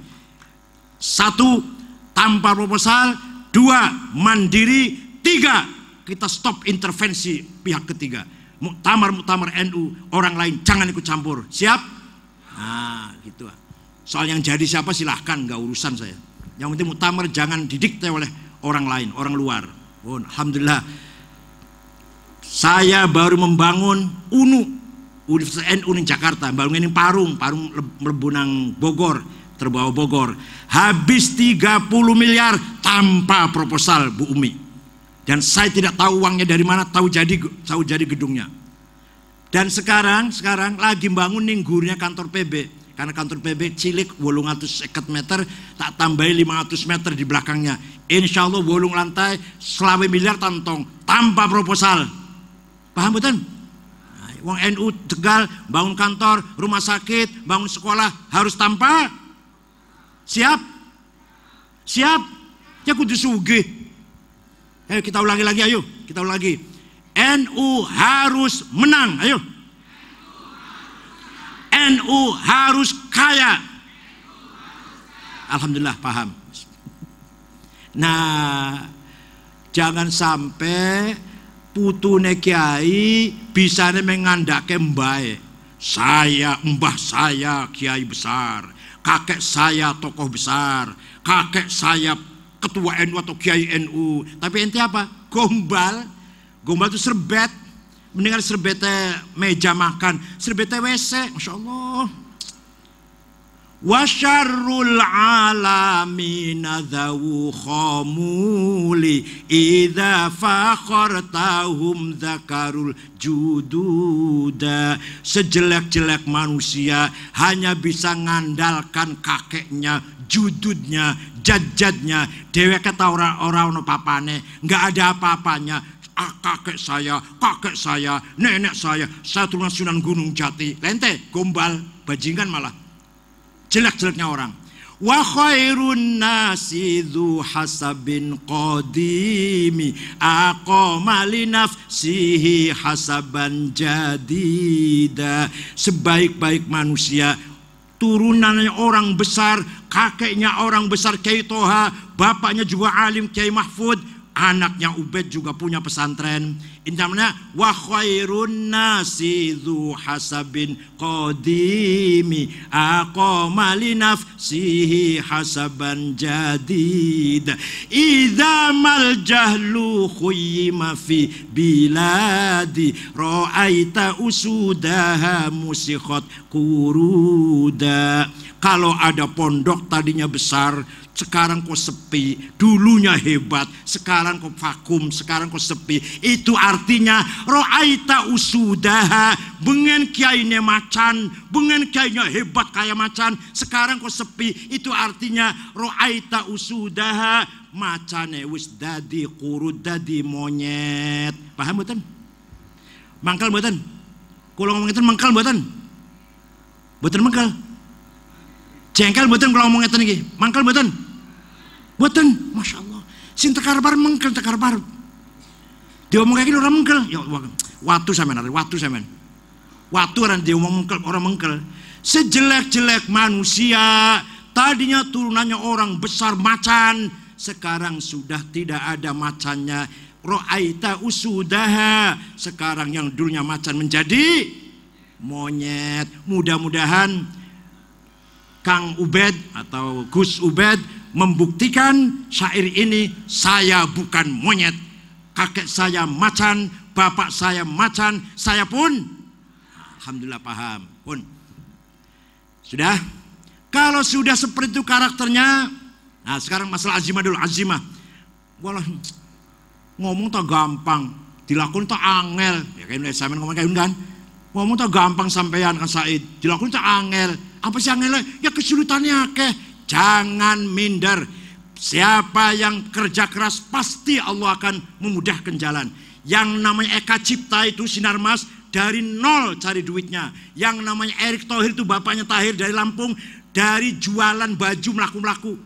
1. Tanpa proposal. 2. Mandiri. 3. Kita stop intervensi pihak ketiga. Muktamar NU, orang lain jangan ikut campur. Siap? Nah gitu. Soal yang jadi siapa silahkan, gak urusan saya. Yang penting muktamar jangan didikte oleh orang lain, orang luar. Oh, alhamdulillah. Saya baru membangun UNU, Universitas NU di Jakarta, bangun ini parung melebunang Bogor, terbawa Bogor. Habis 30 miliar tanpa proposal Bu Umi. Dan saya tidak tahu uangnya dari mana, tahu jadi gedungnya. Dan sekarang lagi bangun ning gurnya kantor PB. Karena kantor PB cilik 850 meter, tak tambahi 500 meter di belakangnya. Insya Allah 8 lantai, 20 miliar tantong tanpa proposal. Paham betul? Nah, wong NU Tegal bangun kantor, rumah sakit, bangun sekolah harus tanpa. Siap? Siap? Ya kudu sugih. Ayo kita ulangi lagi, ayo kita ulangi. NU harus menang, ayo. NU harus kaya. Alhamdulillah paham. Nah, jangan sampai putune kiai bisane mengandake mbae. Saya, mbah saya kiai besar, kakek saya tokoh besar, kakek saya ketua NU atau kiai NU. Tapi ente apa? Gombal. Gombal itu serbet. Mendengar serbetnya meja makan, serbetnya WC, Masya Allah. Wa syarrul alamina dhawu khamuli idza fakhartahum dzakarul jududa. Sejelek-jelek manusia hanya bisa ngandalkan kakeknya, jududnya, jajadnya. Dewek kata orang-orang no papane, nggak ada apa-apanya. Kakek saya, nenek saya turunan Sunan Gunung Jati. Lente, gombal, bajingan malah. Jelek-jeleknya orang. Wa khairun nasi dzu hasabin qadimi aqama li nafsihi hasaban jadida. Sebaik-baik manusia turunannya orang besar, kakeknya orang besar Kiai Toha, bapaknya juga alim Kiai Mahfud, Anaknya Ubaid juga punya pesantren. Ini namanya wa khairun nasi dzu hasabin qadimi aqama li nafsihi hasaban jadid idza mal jahlu khuyyima fi biladi ra'aita usudaha musikhat kuruda. Kalau ada pondok tadinya besar, sekarang kok sepi. Dulunya hebat, sekarang kok vakum, sekarang kok sepi. Itu artinya ro'aita usudaha, bengen kiainya macan, bengen kiainya hebat kayak macan, sekarang kok sepi. Itu artinya ro'aita usudaha, macane wis dadi kurud, dadi monyet. Paham betul? Mangkal betul? Kalau ngomong itu mangkal betul? Betul mangkal? Jengkel betul kalau ngomong itu nih? Mangkal betul? Betul, Masya Allah. Sing tekar bar mengkel, tekar bar. Dia ngomong kayak gini orang mengkel. Ya, waktu samen, waktu orang dia ngomong mengkel, orang mengkel. Sejelek-jelek manusia, tadinya turunannya orang besar macan, sekarang sudah tidak ada macannya. Ro'aita usudaha, sekarang yang dulunya macan menjadi monyet. Mudah-mudahan Kang Ubaid atau Gus Ubaid membuktikan syair ini, saya bukan monyet, kakek saya macan, bapak saya macan, saya pun alhamdulillah paham pun. Sudah? Kalau sudah seperti itu karakternya, nah sekarang masalah azimah dulu, azimah. Walah, ngomong tak gampang, dilakukan tak angel. Ya kayak Samen ngomong kayak kan. Ngomong tak gampang sampean kan Said, dilakukan tak angel. Apa sih angelnya? Ya kesulitannya akeh. Jangan minder. Siapa yang kerja keras pasti Allah akan memudahkan jalan. Yang namanya Eka Cipta itu Sinarmas dari nol cari duitnya. Yang namanya Erick Thohir itu bapaknya Tahir dari Lampung, dari jualan baju melaku-melaku,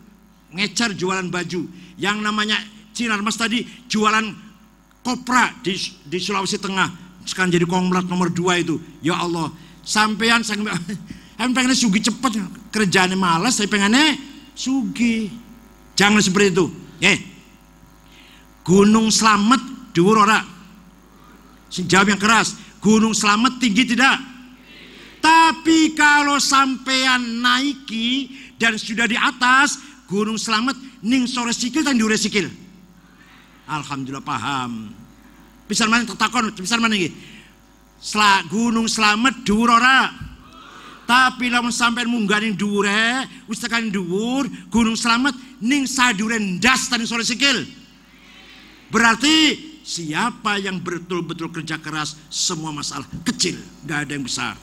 ngecer jualan baju. Yang namanya Sinarmas tadi jualan kopra di Sulawesi Tengah. Sekarang jadi konglomerat nomor 2 itu. Ya Allah, sampean pengennya sugi cepat, kerjaannya malas, saya pengennya sugi. Jangan seperti itu. Gunung Slamet dhuwur ora? Sing jawab yang keras. Gunung Slamet tinggi tidak? Tapi kalau sampean naiki dan sudah di atas Gunung Slamet, ning sore sikil dan diure sikil. Alhamdulillah paham. Bisa mana takon, bisa mana iki? Gunung Slamet dhuwur ora? Tapi lamun sampai mungganin dure, wis tekan dhuwur, Gunung Slamet ning sadure ndas tani sore sikil. Berarti siapa yang betul-betul kerja keras, semua masalah kecil, gak ada yang besar.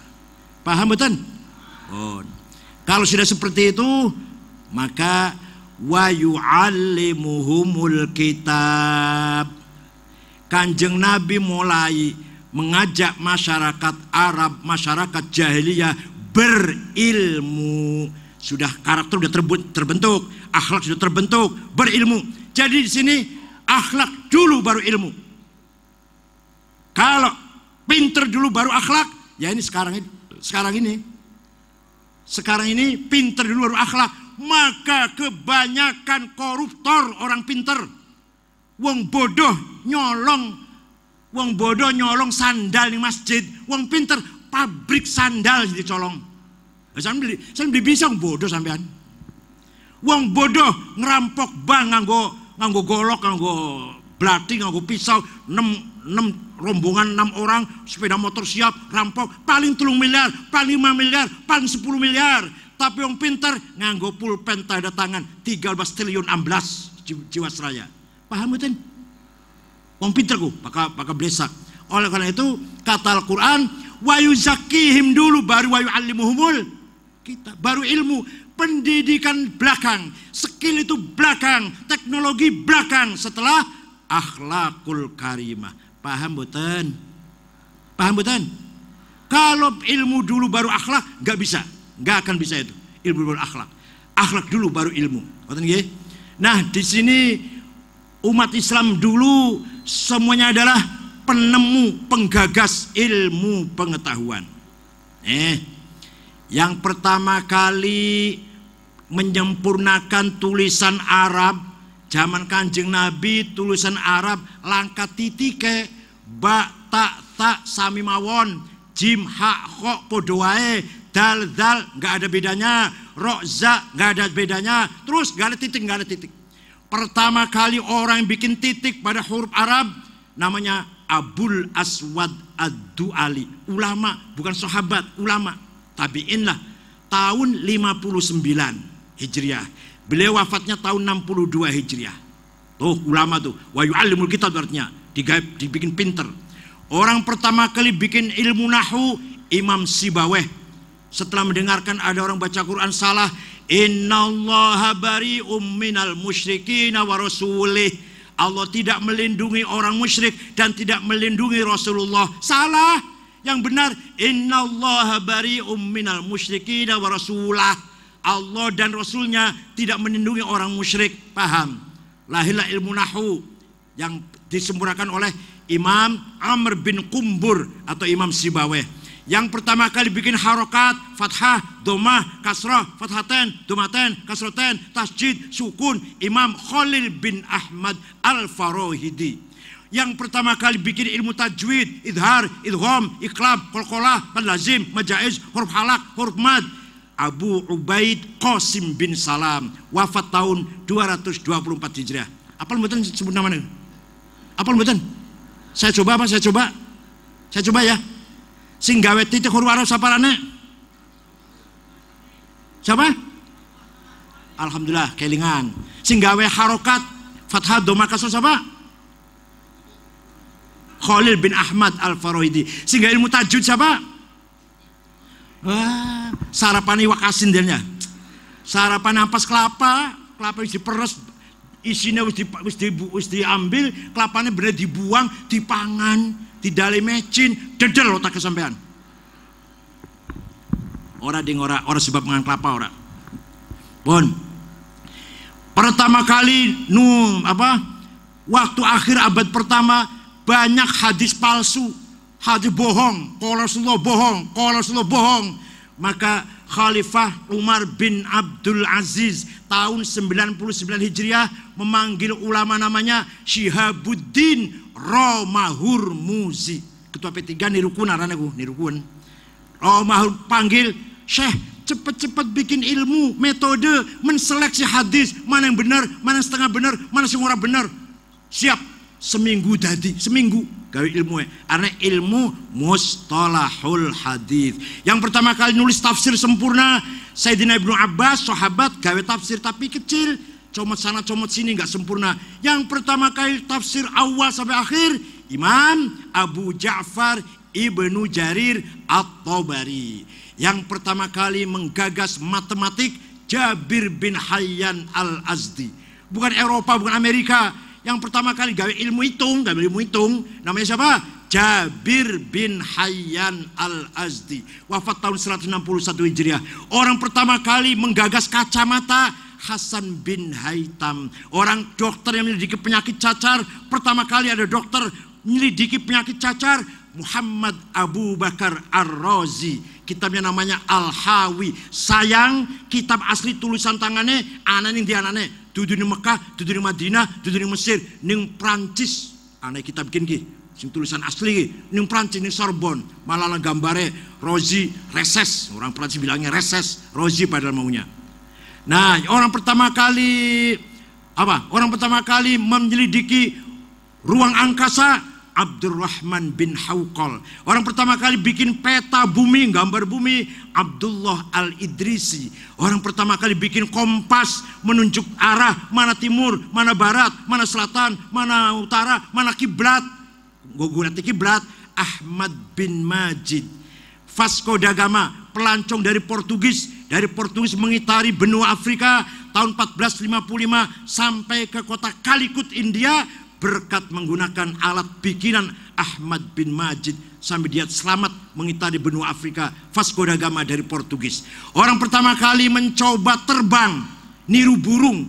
Paham betul? Oh. Kalau sudah seperti itu, maka wa yu'allimuhumul kitab. Kanjeng Nabi mulai mengajak masyarakat Arab, masyarakat jahiliyah berilmu. Sudah karakter sudah terbentuk, akhlak sudah terbentuk, berilmu. Jadi di sini akhlak dulu baru ilmu. Kalau pinter dulu baru akhlak, ya ini sekarang ini pinter dulu baru akhlak. Maka kebanyakan koruptor orang pinter. Wong bodoh nyolong sandal di masjid. Wong pinter pabrik sandal dicolong. Saya beli bisa bodoh sampean. Wong bodoh ngerampok bank nganggo golok, nganggo blati, nganggo pisau, 6 rombongan 6 orang sepeda motor siap rampok, paling 3 miliar, paling 5 miliar, paling 10 miliar. Tapi wong pinter nganggo pulpen tanda tangan 13 triliun 16 Jiwasraya. Paham betul? Wong pinter ku, pakai blesak. Oleh karena itu kata Al-Quran, wa yuzakkihim dulu baru wa yu'allimuhumul kita, baru ilmu. Pendidikan belakang, skill itu belakang, teknologi belakang, setelah akhlakul karimah. Paham betul? Paham betul? Kalau ilmu dulu baru akhlak, gak bisa, gak akan bisa itu. Ilmu baru akhlak, akhlak dulu baru ilmu. Nah di sini umat Islam dulu semuanya adalah penemu, penggagas ilmu pengetahuan. Yang pertama kali menyempurnakan tulisan Arab Zaman Kanjeng Nabi tulisan Arab langka titike ba ta ta sami mawon, jim ha kho podo wae, dal dal nggak ada bedanya, ro za nggak ada bedanya, terus nggak ada titik. Pertama kali orang yang bikin titik pada huruf Arab namanya Abul Aswad Ad-Du'ali, ulama, bukan sahabat, ulama, tabi'in lah, tahun 59 Hijriah. Beliau wafatnya tahun 62 Hijriah. Tuh ulama tuh, wa yu'allimul kitab artinya, dibikin pinter. Orang pertama kali bikin ilmu nahwu Imam Sibaweh. Setelah mendengarkan ada orang baca Quran salah, innallaha bari'um minal musyrikin wa rasulih. Allah tidak melindungi orang musyrik dan tidak melindungi Rasulullah. Salah. Yang benar, innallaha bari'um minal musyrikin wa rasulah. Allah dan Rasulnya tidak melindungi orang musyrik. Paham? Lahirlah ilmu nahwu yang disempurnakan oleh Imam Amr bin Qumbur atau Imam Sibaweh. Yang pertama kali bikin harokat, fathah, domah, kasrah, fathaten, domaten, kasroten, tasjid, sukun, Imam Khalil bin Ahmad Al-Farahidi. Yang pertama kali bikin ilmu tajwid, idhar, idgham, iqlab, qalqalah, lazim, majaiz, huruf halak, huruf mad, Abu Ubaid Qasim bin Salam, wafat tahun 224 Hijriah. Apal mboten sebut namanya? Apal mboten? Saya coba apa? Saya coba ya. Sing gawe titik huruf Arab saparane? Siapa? Alhamdulillah kelingan. Sing gawe harokat fathah dhamma kasrah siapa? Khalil bin Ahmad Al-Farahidi. Sing gawe ilmu tajwid siapa? Wah, sarapan iwak asin dia. Sarapan ampas kelapa wis diperes, isinya wis diambil, kelapanya bener dibuang, dipangan, didale mecin, dedel otak kesampean. Ora sebab mangan kelapa ora. Pun. Pertama kali waktu akhir abad pertama banyak hadis palsu. Hadis bohong, qala Rasulullah bohong, qala Rasulullah bohong. Maka Khalifah Umar bin Abdul Aziz tahun 99 Hijriah memanggil ulama namanya Syihabuddin Romahurmuzi. Ketua P3 nirukun aranaku, nirukun. Romahur panggil, Syekh cepat-cepat bikin ilmu, metode menseleksi hadis, mana yang benar, mana yang setengah benar, mana yang ora benar. Siap, seminggu gawe ilmu karena ilmu mustalahul hadis. Yang pertama kali nulis tafsir sempurna Sayyidina Ibnu Abbas, sahabat, gawe tafsir tapi kecil, comot sana comot sini nggak sempurna. Yang pertama kali tafsir awal sampai akhir Imam Abu Ja'far Ibnu Jarir At-Tabari. Yang pertama kali menggagas matematik Jabir bin Hayyan Al-Azdi. Bukan Eropa, bukan Amerika. Yang pertama kali gawe ilmu hitung, namanya siapa? Jabir bin Hayyan Al-Azdi, wafat tahun 161 Hijriah. Orang pertama kali menggagas kacamata Hasan bin Haitam. Orang dokter yang menyelidiki penyakit cacar, pertama kali ada dokter menyelidiki penyakit cacar, Muhammad Abu Bakar Ar-Razi. Kitabnya namanya Al-Hawi. Sayang kitab asli tulisan tangannya anane di anane. Dudu di Mekah, dudu di Madinah, dudu di Mesir, ning Prancis. Aneh kitab bikin ki, sing tulisan asli ning Prancis, ning Sorbonne. Malah gambare Rozi Reses. Orang Prancis bilangnya Reses, Rozi padahal maunya. Nah, orang pertama kali menyelidiki ruang angkasa Abdurrahman bin Hauqal. Orang pertama kali bikin peta bumi, gambar bumi, Abdullah Al-Idrisi. Orang pertama kali bikin kompas menunjuk arah, mana timur, mana barat, mana selatan, mana utara, mana kiblat. Gugurati kiblat, Ahmad bin Majid. Vasco da Gama, pelancong dari Portugis mengitari benua Afrika tahun 1455 sampai ke kota Calicut, India, berkat menggunakan alat bikinan Ahmad bin Majid sampai dia selamat mengitari benua Afrika. Vasco da Gama dari Portugis. Orang pertama kali mencoba terbang niru burung,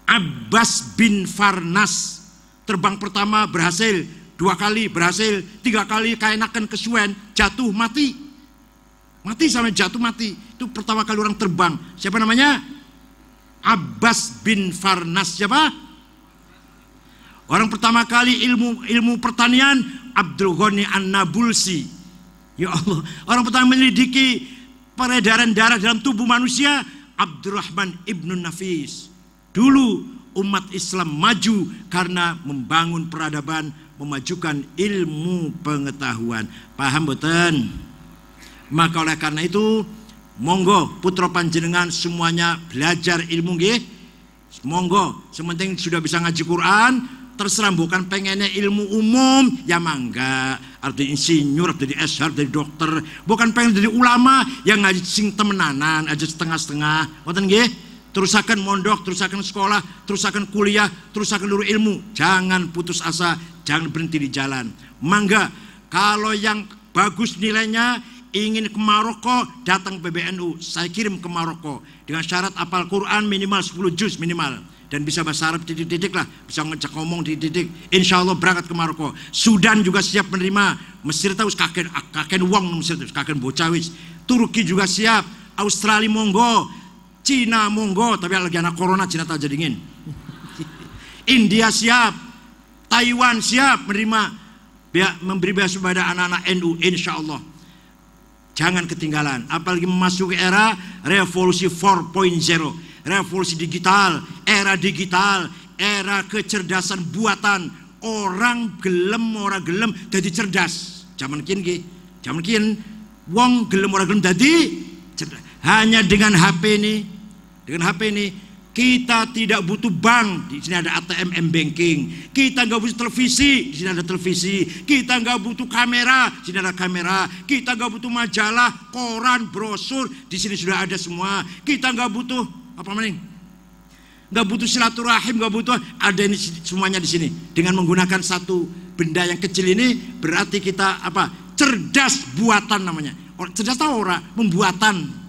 Abbas bin Farnas. Terbang pertama berhasil, 2 kali berhasil, 3 kali kaenakan kesuwen, jatuh mati sampai jatuh mati. Itu pertama kali orang terbang. Siapa namanya? Abbas bin Farnas. Siapa? Orang pertama kali ilmu pertanian Abdul Ghani An-Nabulsi. Ya Allah, orang pertama menyelidiki peredaran darah dalam tubuh manusia Abdurrahman Ibnu Nafis. Dulu umat Islam maju karena membangun peradaban, memajukan ilmu pengetahuan. Paham boten? Maka oleh karena itu monggo putra panjenengan semuanya belajar ilmu nggih. Monggo, sementing sudah bisa ngaji Quran, terserah bukan pengennya ilmu umum ya mangga, harus jadi insinyur, harus jadi SR, jadi dokter, bukan pengen jadi ulama yang ngaji sing temenanan aja setengah-setengah. Ngoten nggih? Terusakan mondok, terusakan sekolah, terusakan kuliah, terusakan seluruh ilmu. Jangan putus asa, jangan berhenti di jalan. Mangga, kalau yang bagus nilainya ingin ke Maroko, datang PBNU, saya kirim ke Maroko dengan syarat apal Quran minimal 10 juz minimal, dan bisa bahasa Arab titik-titik lah, bisa ngejak ngomong titik-titik. Insya Allah berangkat ke Maroko. Sudan juga siap menerima. Mesir tahu kaken uang Mesir tahu kaken bocawis. Turki juga siap. Australia monggo. Cina monggo, tapi lagi anak corona Cina tak jadi dingin. India siap. Taiwan siap menerima, memberi beasiswa pada anak-anak NU. Insya Allah. Jangan ketinggalan, apalagi memasuki era revolusi 4.0, revolusi digital, era kecerdasan buatan. Orang gelem jadi cerdas. Zaman kini wong gelem ora gelem jadi cerdas. Hanya dengan HP ini, kita tidak butuh bank. Di sini ada ATM M-Banking. Kita nggak butuh televisi. Di sini ada televisi. Kita nggak butuh kamera. Di sini ada kamera. Kita nggak butuh majalah, koran, brosur. Di sini sudah ada semua. Kita nggak butuh apa namanya? Nggak butuh silaturahim, nggak butuh. Ada ini semuanya di sini. Dengan menggunakan satu benda yang kecil ini, berarti kita apa? Cerdas buatan namanya. Cerdas tahu orang pembuatan.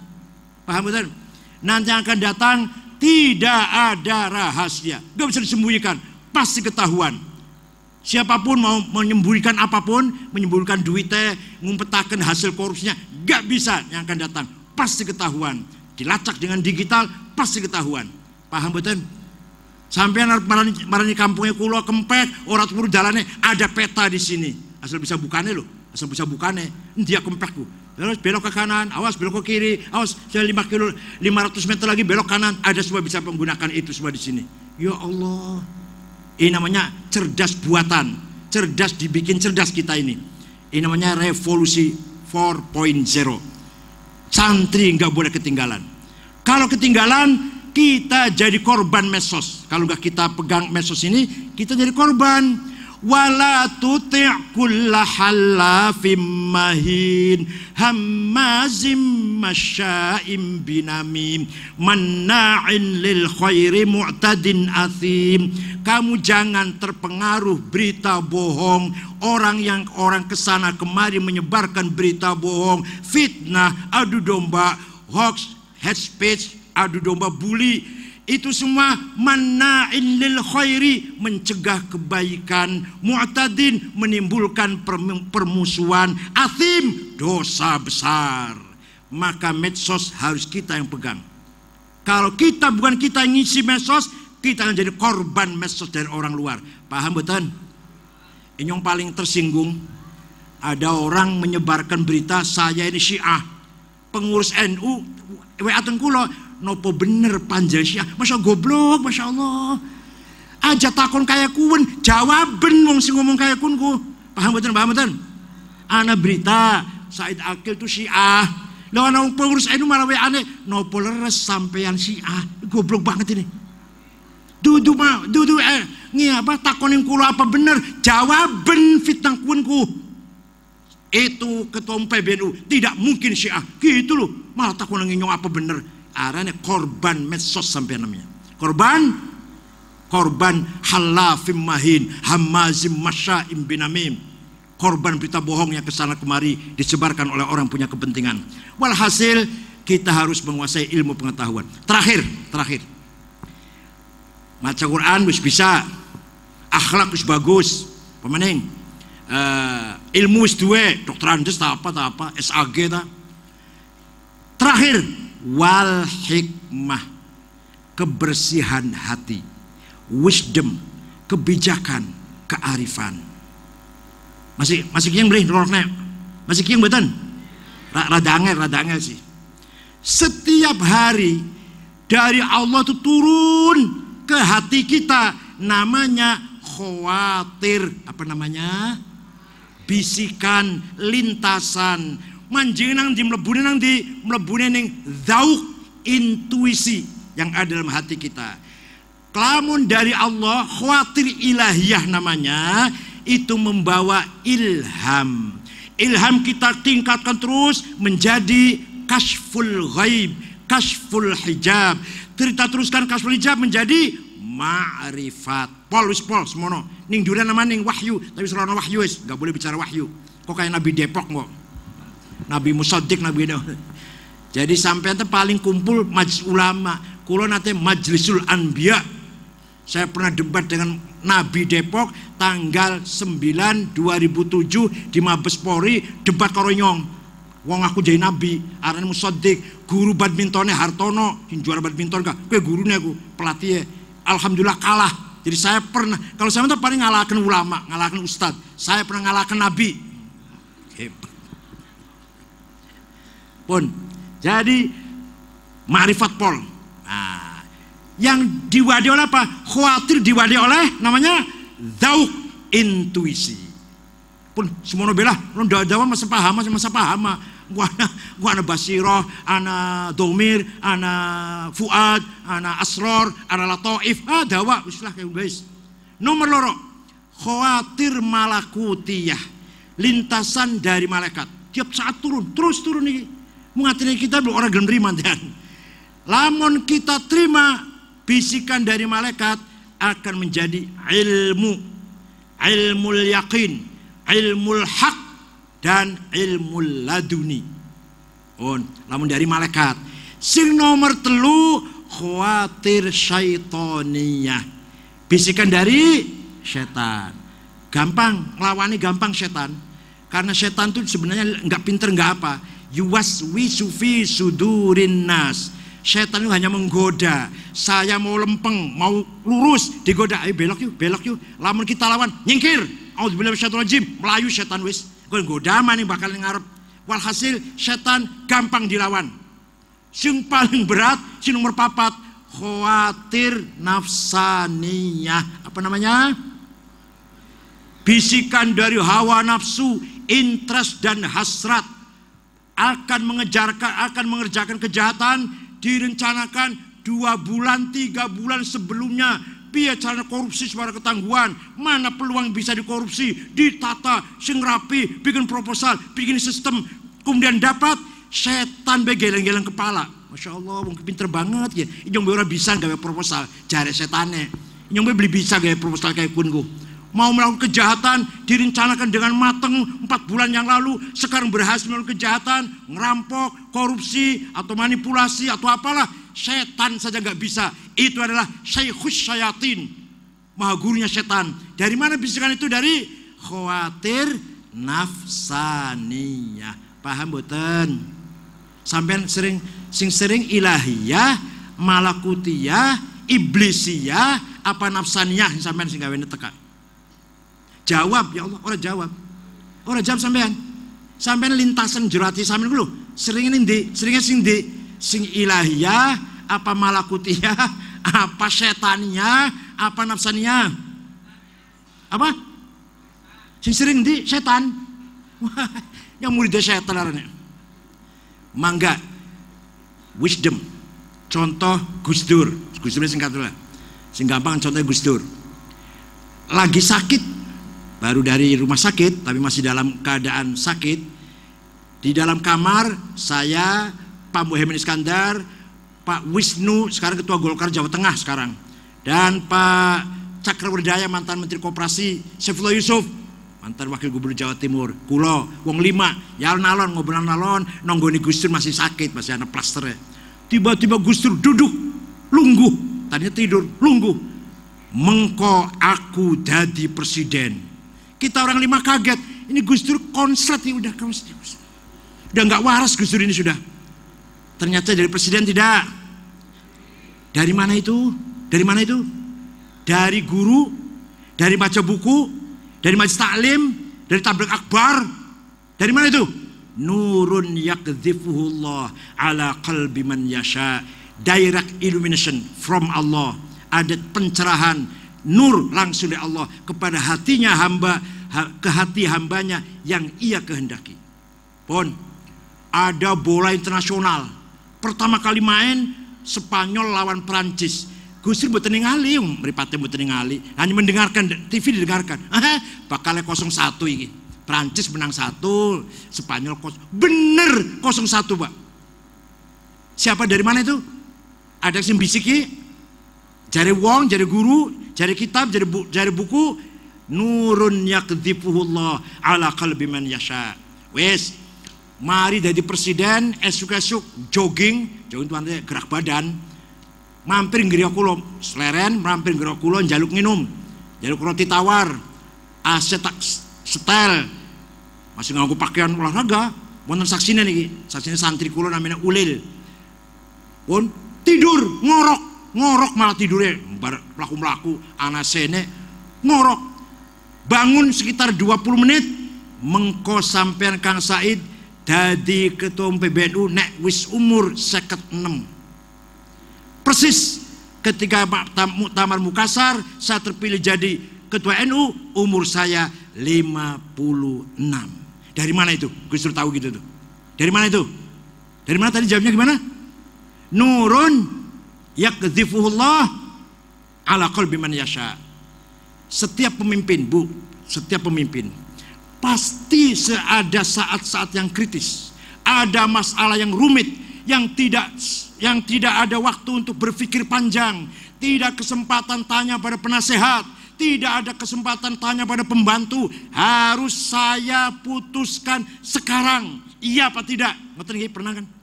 Paham betul? Nanti akan datang tidak ada rahasia, gak bisa disembunyikan, pasti ketahuan. Siapapun mau menyembunyikan apapun, menyembunyikan duitnya, ngumpetakan hasil korupsinya, gak bisa. Yang akan datang pasti ketahuan. Dilacak dengan digital, pasti ketahuan. Paham betul? Sampai marani kampungnya kulo kempek, orang turun jalannya ada peta di sini. Asal bisa bukane loh, asal bisa bukane. Dia kempekku. Terus belok ke kanan, awas belok ke kiri, awas 500 meter lagi belok kanan, ada semua bisa menggunakan itu semua di sini. Ya Allah, ini namanya cerdas buatan, cerdas dibikin cerdas kita ini. Ini namanya revolusi 4.0. Santri nggak boleh ketinggalan. Kalau ketinggalan, kita jadi korban medsos. Kalau nggak kita pegang medsos ini, kita jadi korban. Wala tuti' kulla halafim mahin hammazim masya'im binamim manna'in lil khairi mu'tadin athim. Kamu jangan terpengaruh berita bohong, orang kesana kemari menyebarkan berita bohong, fitnah, adu domba, hoax, hate speech, adu domba, bully. Itu semua manna'in lil khairi, mencegah kebaikan, mu'tadin, menimbulkan permusuhan, athim, dosa besar. Maka medsos harus kita yang pegang. Kalau bukan kita yang ngisi medsos, kita akan jadi korban medsos dari orang luar. Paham betul? Ini yang paling tersinggung, ada orang menyebarkan berita saya ini Syiah, pengurus NU, WA-ten kulo, nopo bener panjang Syiah, masya goblok, masya Allah. Aja takon kayak kun, jawaben wong sing ngomong kayak kunku. Paham betul? Ana berita Said Akil tuh Syiah. Lah ana pengurus NU malah WA-ne, nopo leres sampean Syiah. Goblok banget ini. Dudu takonin kulo apa bener, jawaben fitnah kunku. Itu ketua PBNU tidak mungkin Syiah. Gitu loh, malah takon nginyong apa bener. Arane korban medsos sampai namanya. Korban halafim mahin, hamazim masya'im binamim. Korban berita bohong yang kesana kemari disebarkan oleh orang punya kepentingan. Walhasil kita harus menguasai ilmu pengetahuan. Terakhir. Maca Quran wis bisa, akhlak wis bagus, pemaning. Ilmu wis duwe, dokter Andes tak apa, SAG ta. Terakhir, wal hikmah. kebersihan hati, wisdom, kebijakan, kearifan. Masih kieng beli roknya, masih kieng betul. Rada angel sih. Setiap hari dari Allah itu turun ke hati kita, namanya khawatir. Apa namanya? Bisikan, lintasan, manjing nang di mlebune ning zauk, intuisi yang ada dalam hati kita. Kelamun dari Allah, khawatir ilahiyah namanya, itu membawa ilham. Ilham kita tingkatkan terus menjadi kashful ghaib, kashful hijab. Kita teruskan kashful hijab menjadi ma'rifat. Pol semono. Ning durian nama ning wahyu, tapi selama wahyu wis enggak boleh bicara wahyu. Kok kayak Nabi Depok kok. Nabi Musaddiq, Nabi itu. Jadi sampai itu paling kumpul majelis ulama. Kulo nate majlisul anbiya. Saya pernah debat dengan Nabi Depok tanggal 9 2007 di Mabes Polri, debat karo nyong. Wong aku jadi nabi, arane Musaddiq, guru badmintonnya Hartono, yang juara badminton kah? Kowe gurune aku, pelatihnya. Alhamdulillah kalah. Jadi saya pernah, kalau saya itu paling ngalahkan ulama, ngalahkan ustad. Saya pernah ngalahkan nabi. Pun, jadi ma'rifat pol. Nah, yang diwadi oleh apa? Khawatir diwadi oleh namanya zauk, intuisi. Pun semono bela, lo dawa masa paham. Gua ana Basiroh, ana Domir, ana Fuad, ana Asror, ana Lataif. Dawa wis lah guys. Nomor loro, khawatir malakutiyah, lintasan dari malaikat. Tiap saat terus turun nih. Mengatini kita belum orang gelem nerima dan. Lamun kita terima bisikan dari malaikat akan menjadi ilmul yakin, ilmul haq, dan ilmul laduni. Lamun dari malaikat. Sing nomor 3 khawatir syaitoniyah, bisikan dari setan. Gampang ngelawani, gampang setan. Karena setan itu sebenarnya nggak pinter, nggak apa. Yuwaswisu fi sudurin nas. Setan itu hanya menggoda. Saya mau lempeng, mau lurus, digoda. Ayo belok yuk. Lamun kita lawan, nyingkir. Auzubillahi minasyaitonir rajim, melayu setan wis. Goda mana bakal ngarep. Walhasil setan gampang dilawan. Sing paling berat, sing nomor 4, khawatir nafsaniyah. Apa namanya? Bisikan dari hawa nafsu, interest dan hasrat. Akan mengerjakan kejahatan, direncanakan 2 bulan 3 bulan sebelumnya. Biar cara korupsi secara ketangguhan, mana peluang bisa dikorupsi, ditata, sing rapi, bikin proposal, bikin sistem, kemudian dapat, setan begeleng-geleng kepala. Masya Allah, mungkin pinter banget ya. Inyong beora bisa gawe proposal, jare setannya. Inyong beli bisa gawe proposal kayak kunku. Mau melakukan kejahatan, direncanakan dengan mateng 4 bulan yang lalu, sekarang berhasil melakukan kejahatan, ngerampok, korupsi, atau manipulasi, atau apalah. Setan saja nggak bisa. Itu adalah syaikhus syayatin, maha gurunya setan. Dari mana bisikan itu? Dari khawatir nafsaniyah. Paham boten? Sampai sering ilahiyah, malakutiyah, iblisiyah, apa nafsaniyah sampean sing gawe teka. Jawab ya Allah, ora jawab sampean. Sampean lintasan jurati sampean lho. Seringnya sing ilahiyah, apa malakutiyah, apa setaniyah, apa nafsaniyah? Apa? Sing sering di setan. Yang muridnya setan arane. Mangga. Wisdom. Contoh Gus Dur. Gus Dur singkat lah. Sing gampang contohnya Gus Dur. Lagi sakit, baru dari rumah sakit, tapi masih dalam keadaan sakit. Di dalam kamar saya, Pak Muhammad Iskandar, Pak Wisnu, sekarang Ketua Golkar Jawa Tengah sekarang, dan Pak Cakrawardaya, mantan Menteri Koperasi, Saifullah Yusuf, mantan Wakil Gubernur Jawa Timur, kulo, wong 5, ya nalon, ngobrol nalon, nonggoni Gus Dur masih sakit, masih ada plasternya. Tiba-tiba Gus Dur duduk, lungguh, tadinya tidur, lungguh. Mengko aku jadi presiden. Kita orang 5 kaget, ini Gus Dur konslet ya, udah nggak waras Gus Dur ini sudah. Ternyata jadi presiden tidak. Dari mana itu? Dari mana itu? Dari guru, dari baca buku, dari majelis taklim, dari tabligh akbar. Dari mana itu? Nurun yakdzifuhullah ala qalbi man yasha. Direct illumination from Allah. Ada pencerahan nur langsung dari Allah kepada hatinya hamba, ke hati hambanya yang ia kehendaki. Pon, ada bola internasional. Pertama kali main Spanyol lawan Prancis. Gusir mboten ningali, mripate mboten ningali. Hanya mendengarkan TV didengarkan. Bakalnya 0-1 iki. Prancis menang 1, Spanyol 0. Bener 0-1, Pak. Siapa dari mana itu? Ada yang bisiki? Jari wong, jari guru, jari kitab, jari buku. Nurun yakdzifuhullah ala qalbi man yasha. Wes, mari jadi presiden, esuk-esuk jogging itu artinya gerak badan. Mampir ngriya kula, sleren mampir ngriya kula njaluk nginum. Njaluk roti tawar. AC tak setel. Masih nganggo pakaian olahraga. Wonten saksine niki, saksine santri kula namanya Ulil. Pun tidur, ngorok malah tidure bar mlaku-mlaku ana sene ngorok. Bangun sekitar 20 menit mengko sampean Kang Said dadi ketua PBNU nek wis umur 56. Persis ketika Muktamar Mukassar saya terpilih jadi ketua NU, umur saya 56. Dari mana itu? Gus Dur tahu gitu tuh. Dari mana itu? Dari mana tadi jawabnya gimana? Nurun yakdzifuhullah ala qalbi man yasha. Setiap pemimpin, Bu, setiap pemimpin pasti ada saat-saat yang kritis, ada masalah yang rumit, yang tidak ada waktu untuk berpikir panjang, tidak kesempatan tanya pada penasehat, tidak ada kesempatan tanya pada pembantu. Harus saya putuskan sekarang, iya apa tidak?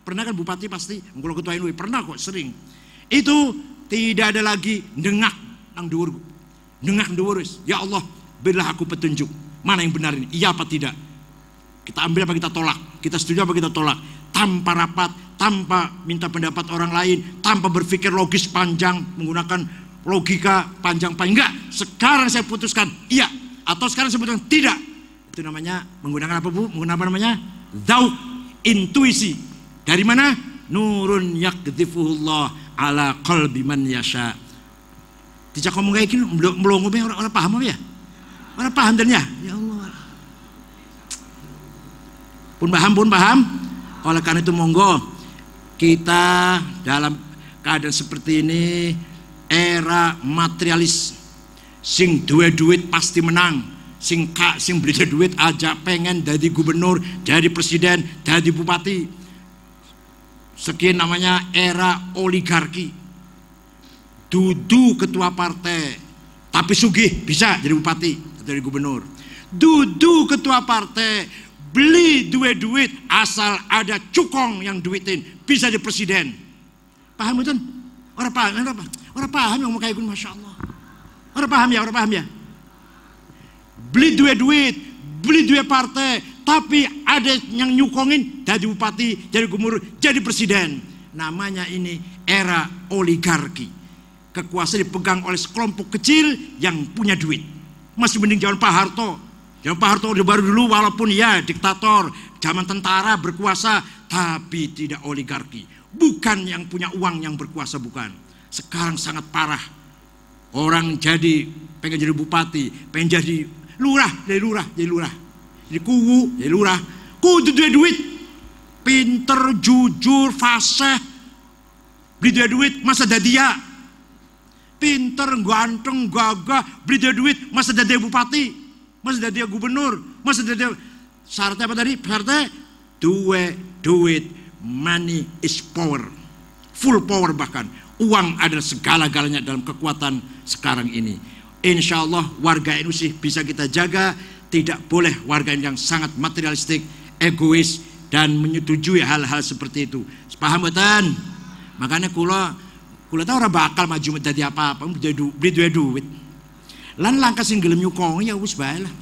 Pernah kan bupati pasti, kalau ketua NU pernah kok, sering. Itu tidak ada lagi dengak nang dhuwur, ya Allah berilah aku petunjuk. Mana yang benar ini? Iya apa tidak? Kita ambil apa kita tolak? Kita setuju apa kita tolak? Tanpa rapat, tanpa minta pendapat orang lain, tanpa berpikir logis panjang, menggunakan logika panjang-panjang. Enggak, sekarang saya putuskan iya, atau sekarang saya putuskan tidak. Itu namanya menggunakan apa, Bu? Menggunakan apa namanya? Dzauq, intuisi. Dari mana? Nurun yakdzifuhullah ala qalbi man yasha. Tidak ngomong kayak gini, belum orang paham apa ya? Orang paham dan ya Allah. Pun paham. Oleh karena itu monggo kita dalam keadaan seperti ini, era materialis, sing duwe duit pasti menang, sing beli duit aja pengen jadi gubernur, jadi presiden, jadi bupati. Sekian namanya era oligarki. Dudu ketua partai, tapi sugih bisa jadi bupati, jadi gubernur. Dudu ketua partai, beli duit asal ada cukong yang duitin, bisa jadi presiden. Paham betul? Orang paham yang mau kayak gini, masya Allah. Orang paham ya. Beli duit, beli duit partai, tapi ada yang nyukongin jadi bupati, jadi gubernur, jadi presiden. Namanya ini era oligarki. Kekuasaan dipegang oleh sekelompok kecil yang punya duit. Masih mending zaman Pak Harto. Zaman Pak Harto baru dulu walaupun ya diktator, zaman tentara berkuasa, tapi tidak oligarki. Bukan yang punya uang yang berkuasa, bukan. Sekarang sangat parah. Orang pengen jadi bupati, pengen jadi lurah. Jadi kuwu, jadi lurah. Kudu duit. Pinter, jujur, fasih. Beli duit, masa dadia. Pinter, ganteng, gagah, beli duit, masa dadia bupati, masa dadia gubernur, masa dadia. Syaratnya apa tadi? Syaratnya duit, money is power, full power bahkan. Uang adalah segala-galanya dalam kekuatan sekarang ini. Insya Allah warga NU sih bisa kita jaga. Tidak boleh warga yang sangat materialistik, egois, dan menyetujui hal-hal seperti itu. Paham betul? Makanya kula tahu orang bakal maju menjadi apa-apa, beli duit. Lan langkah sing gelem nyukong ya wis bae lah.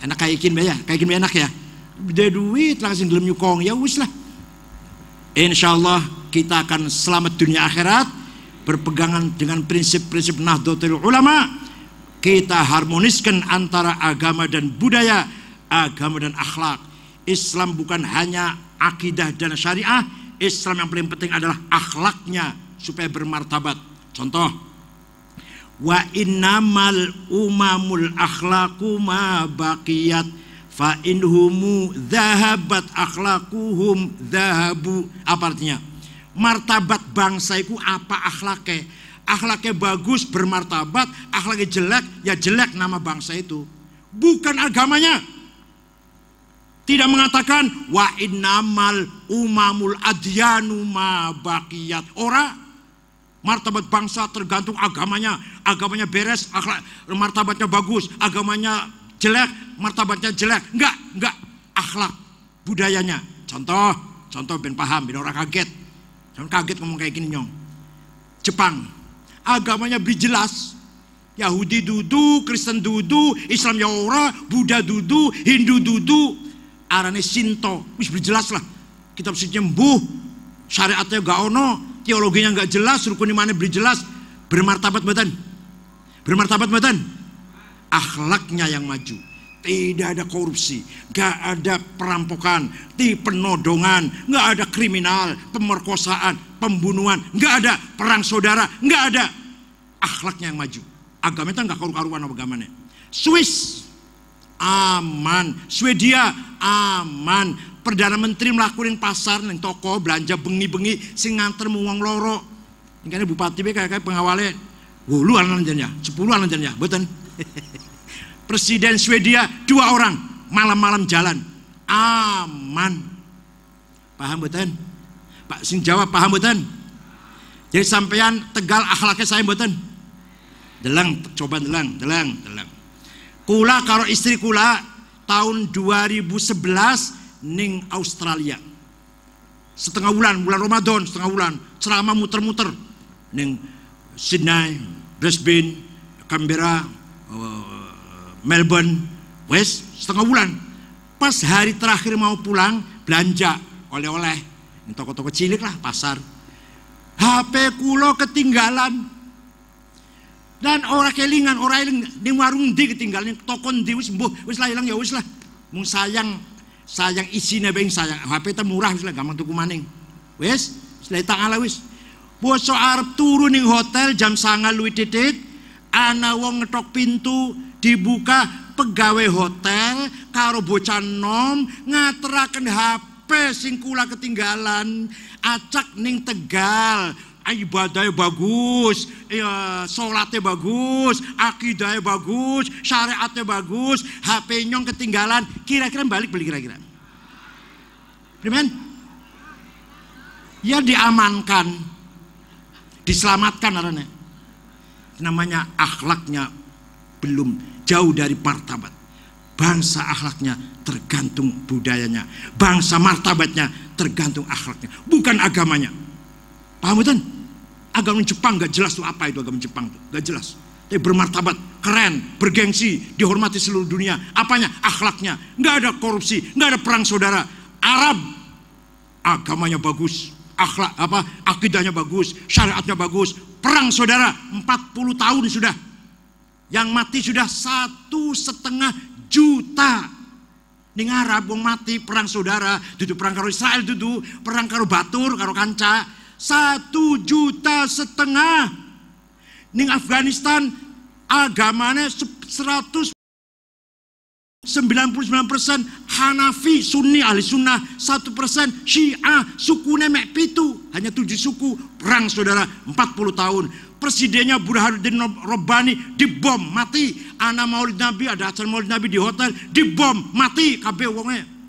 Enak kayakin bae ya, enak ya. Beli duit langkah sing gelem nyukong ya wis lah. Insyaallah kita akan selamat dunia akhirat berpegangan dengan prinsip-prinsip Nahdlatul Ulama, kita harmoniskan antara agama dan budaya, agama dan akhlak. Islam bukan hanya akidah dan syariah, Islam yang paling penting adalah akhlaknya supaya bermartabat. Contoh, wa innamal umamul akhlaqu ma baqiyat fa inhumu dhahabat akhlaquhum dhahabu. Apa artinya? Martabat bangsa itu apa akhlaknya? Akhlaknya bagus bermartabat, akhlaknya jelek ya jelek nama bangsa itu. Bukan agamanya. Tidak mengatakan wa innamal umamul adyanu ma baqiyat. Ora, martabat bangsa tergantung agamanya. Agamanya beres, akhlak martabatnya bagus. Agamanya jelek, martabatnya jelek. Enggak, akhlak budayanya. Contoh ben paham, ben orang kaget. Jangan kaget ngomong kayak gini nyong. Jepang, agamanya beri jelas. Yahudi dudu, Kristen dudu, Islam ya ora, Buddha dudu, Hindu dudu. Arane Shinto, wis beri jelas lah. Kitab suci nyembuh, syariatnya gak ono, teologinya gak jelas, rukun imannya beri jelas. Bermartabat mboten? Bermartabat mboten? Akhlaknya yang maju. Tidak ada korupsi, gak ada perampokan, penodongan, gak ada kriminal, pemerkosaan, pembunuhan, gak ada perang saudara, gak ada. Akhlaknya yang maju. Agamanya gak karu-karuan agamanya. Swiss aman, Swedia aman. Perdana Menteri melakukan pasar neng toko belanja bengi-bengi sing nganter wong loro. Ini bupati kayak pengawalnya 10 anan jennya, 10 anan jennya, betul. Presiden Swedia 2 orang malam-malam jalan aman. Paham betul? Pak sing jawab paham betul? Jadi sampean Tegal akhlaknya saya betul? Delang, coba delang. Kula karo istri kula tahun 2011 ning Australia. Setengah bulan Ramadan, setengah bulan ceramah muter-muter ning Sydney, Brisbane, Canberra, Melbourne, wes setengah bulan. Pas hari terakhir mau pulang belanja oleh-oleh di toko-toko cilik lah pasar. HP kulo ketinggalan dan orang kelingan orang eling di warung di ketinggalan toko di wis mbuh wis lah ilang ya wis lah. Mung sayang isine beng sayang HP teh murah wis lah gampang tuku maning. Wis lha tangala wis. Bosok arep turu ning hotel jam 09.00 luwih titit, ana wong ngetok pintu dibuka pegawai hotel karo bocah nom ngateraken HP sing kula ketinggalan acak ning Tegal. Ibadahnya bagus, sholatnya bagus, akidahnya bagus, syariatnya bagus, HP nyong ketinggalan, kira-kira balik beli kira-kira. Gimana? Ya diamankan, diselamatkan arane. Namanya akhlaknya belum jauh dari martabat. Bangsa akhlaknya tergantung budayanya, bangsa martabatnya tergantung akhlaknya, bukan agamanya. Paham betul? Agama Jepang gak jelas tuh apa itu agama Jepang tuh, gak jelas. Tapi bermartabat, keren, bergengsi, dihormati seluruh dunia. Apanya? Akhlaknya. Gak ada korupsi, gak ada perang saudara. Arab, agamanya bagus, akhlak akidahnya bagus, syariatnya bagus. Perang saudara 40 tahun sudah. Yang mati sudah 1,5 juta. Ning Arab wong mati perang saudara, duduk perang karo Israel, duduk perang karo Batur, karo kanca. 1,5 juta. Ning Afghanistan agamanya 199% Hanafi Sunni ahli sunnah, 1% Syiah sukune mek 7, hanya 7 suku. Perang saudara 40 tahun. Presidennya Burhanuddin Rabbani dibom mati. Ana Maulid Nabi, ada acara Maulid Nabi di hotel, dibom mati kabeh wonge.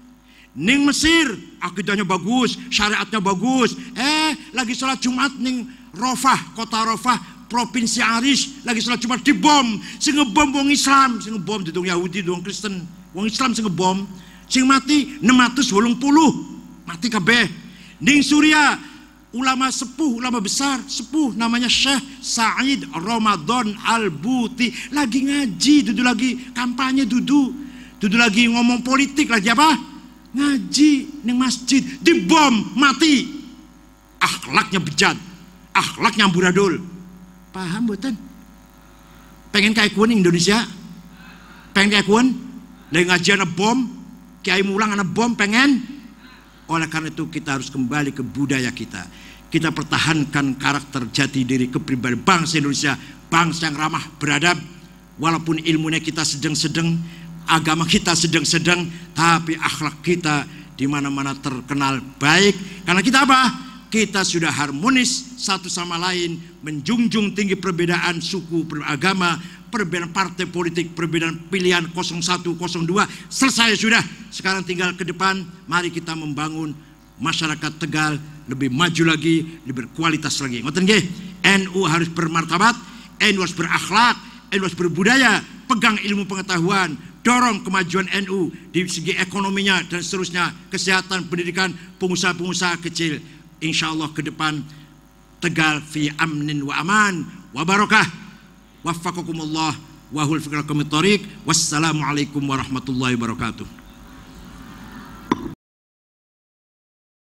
Ning Mesir akidahnya bagus, syariatnya bagus. Lagi sholat Jumat ning Rafah, kota Rafah, provinsi Arish, lagi sholat Jumat dibom. Sing ngebom wong Islam, sing ngebom didong Yahudi, didong Kristen. Wong Islam sing ngebom, sing mati 680, mati kabeh. Ning Suriah ulama sepuh, ulama besar sepuh namanya Syekh Said Ramadan Al-Buti lagi ngaji, duduk lagi kampanye, duduk lagi ngomong politik, lagi apa? Ngaji ning masjid, dibom mati. Akhlaknya bejat, akhlaknya amburadul. Paham mboten? Pengen kayak kuning Indonesia? Pengen kayak kun? Lagi ngajian bom, kiai mulang anak bom pengen? Oleh karena itu kita harus kembali ke budaya kita. Kita pertahankan karakter jati diri kepribadian bangsa Indonesia, bangsa yang ramah beradab. Walaupun ilmunya kita sedang-sedang, agama kita sedang-sedang, tapi akhlak kita di mana-mana terkenal baik. Karena kita apa? Kita sudah harmonis satu sama lain, menjunjung tinggi perbedaan suku, agama, perbedaan partai politik, perbedaan pilihan 01, 02, selesai sudah. Sekarang tinggal ke depan, mari kita membangun masyarakat Tegal lebih maju lagi, lebih berkualitas lagi. Ngoten nggih, NU harus bermartabat, NU harus berakhlak, NU harus berbudaya, pegang ilmu pengetahuan, dorong kemajuan NU di segi ekonominya dan seterusnya, kesehatan, pendidikan, pengusaha-pengusaha kecil. Insya Allah ke depan Tegal fi amnin wa aman wa barakah. Waffaqakumullah wa huwal fiqhul thoriq. Wassalamualaikum warahmatullahi wabarakatuh.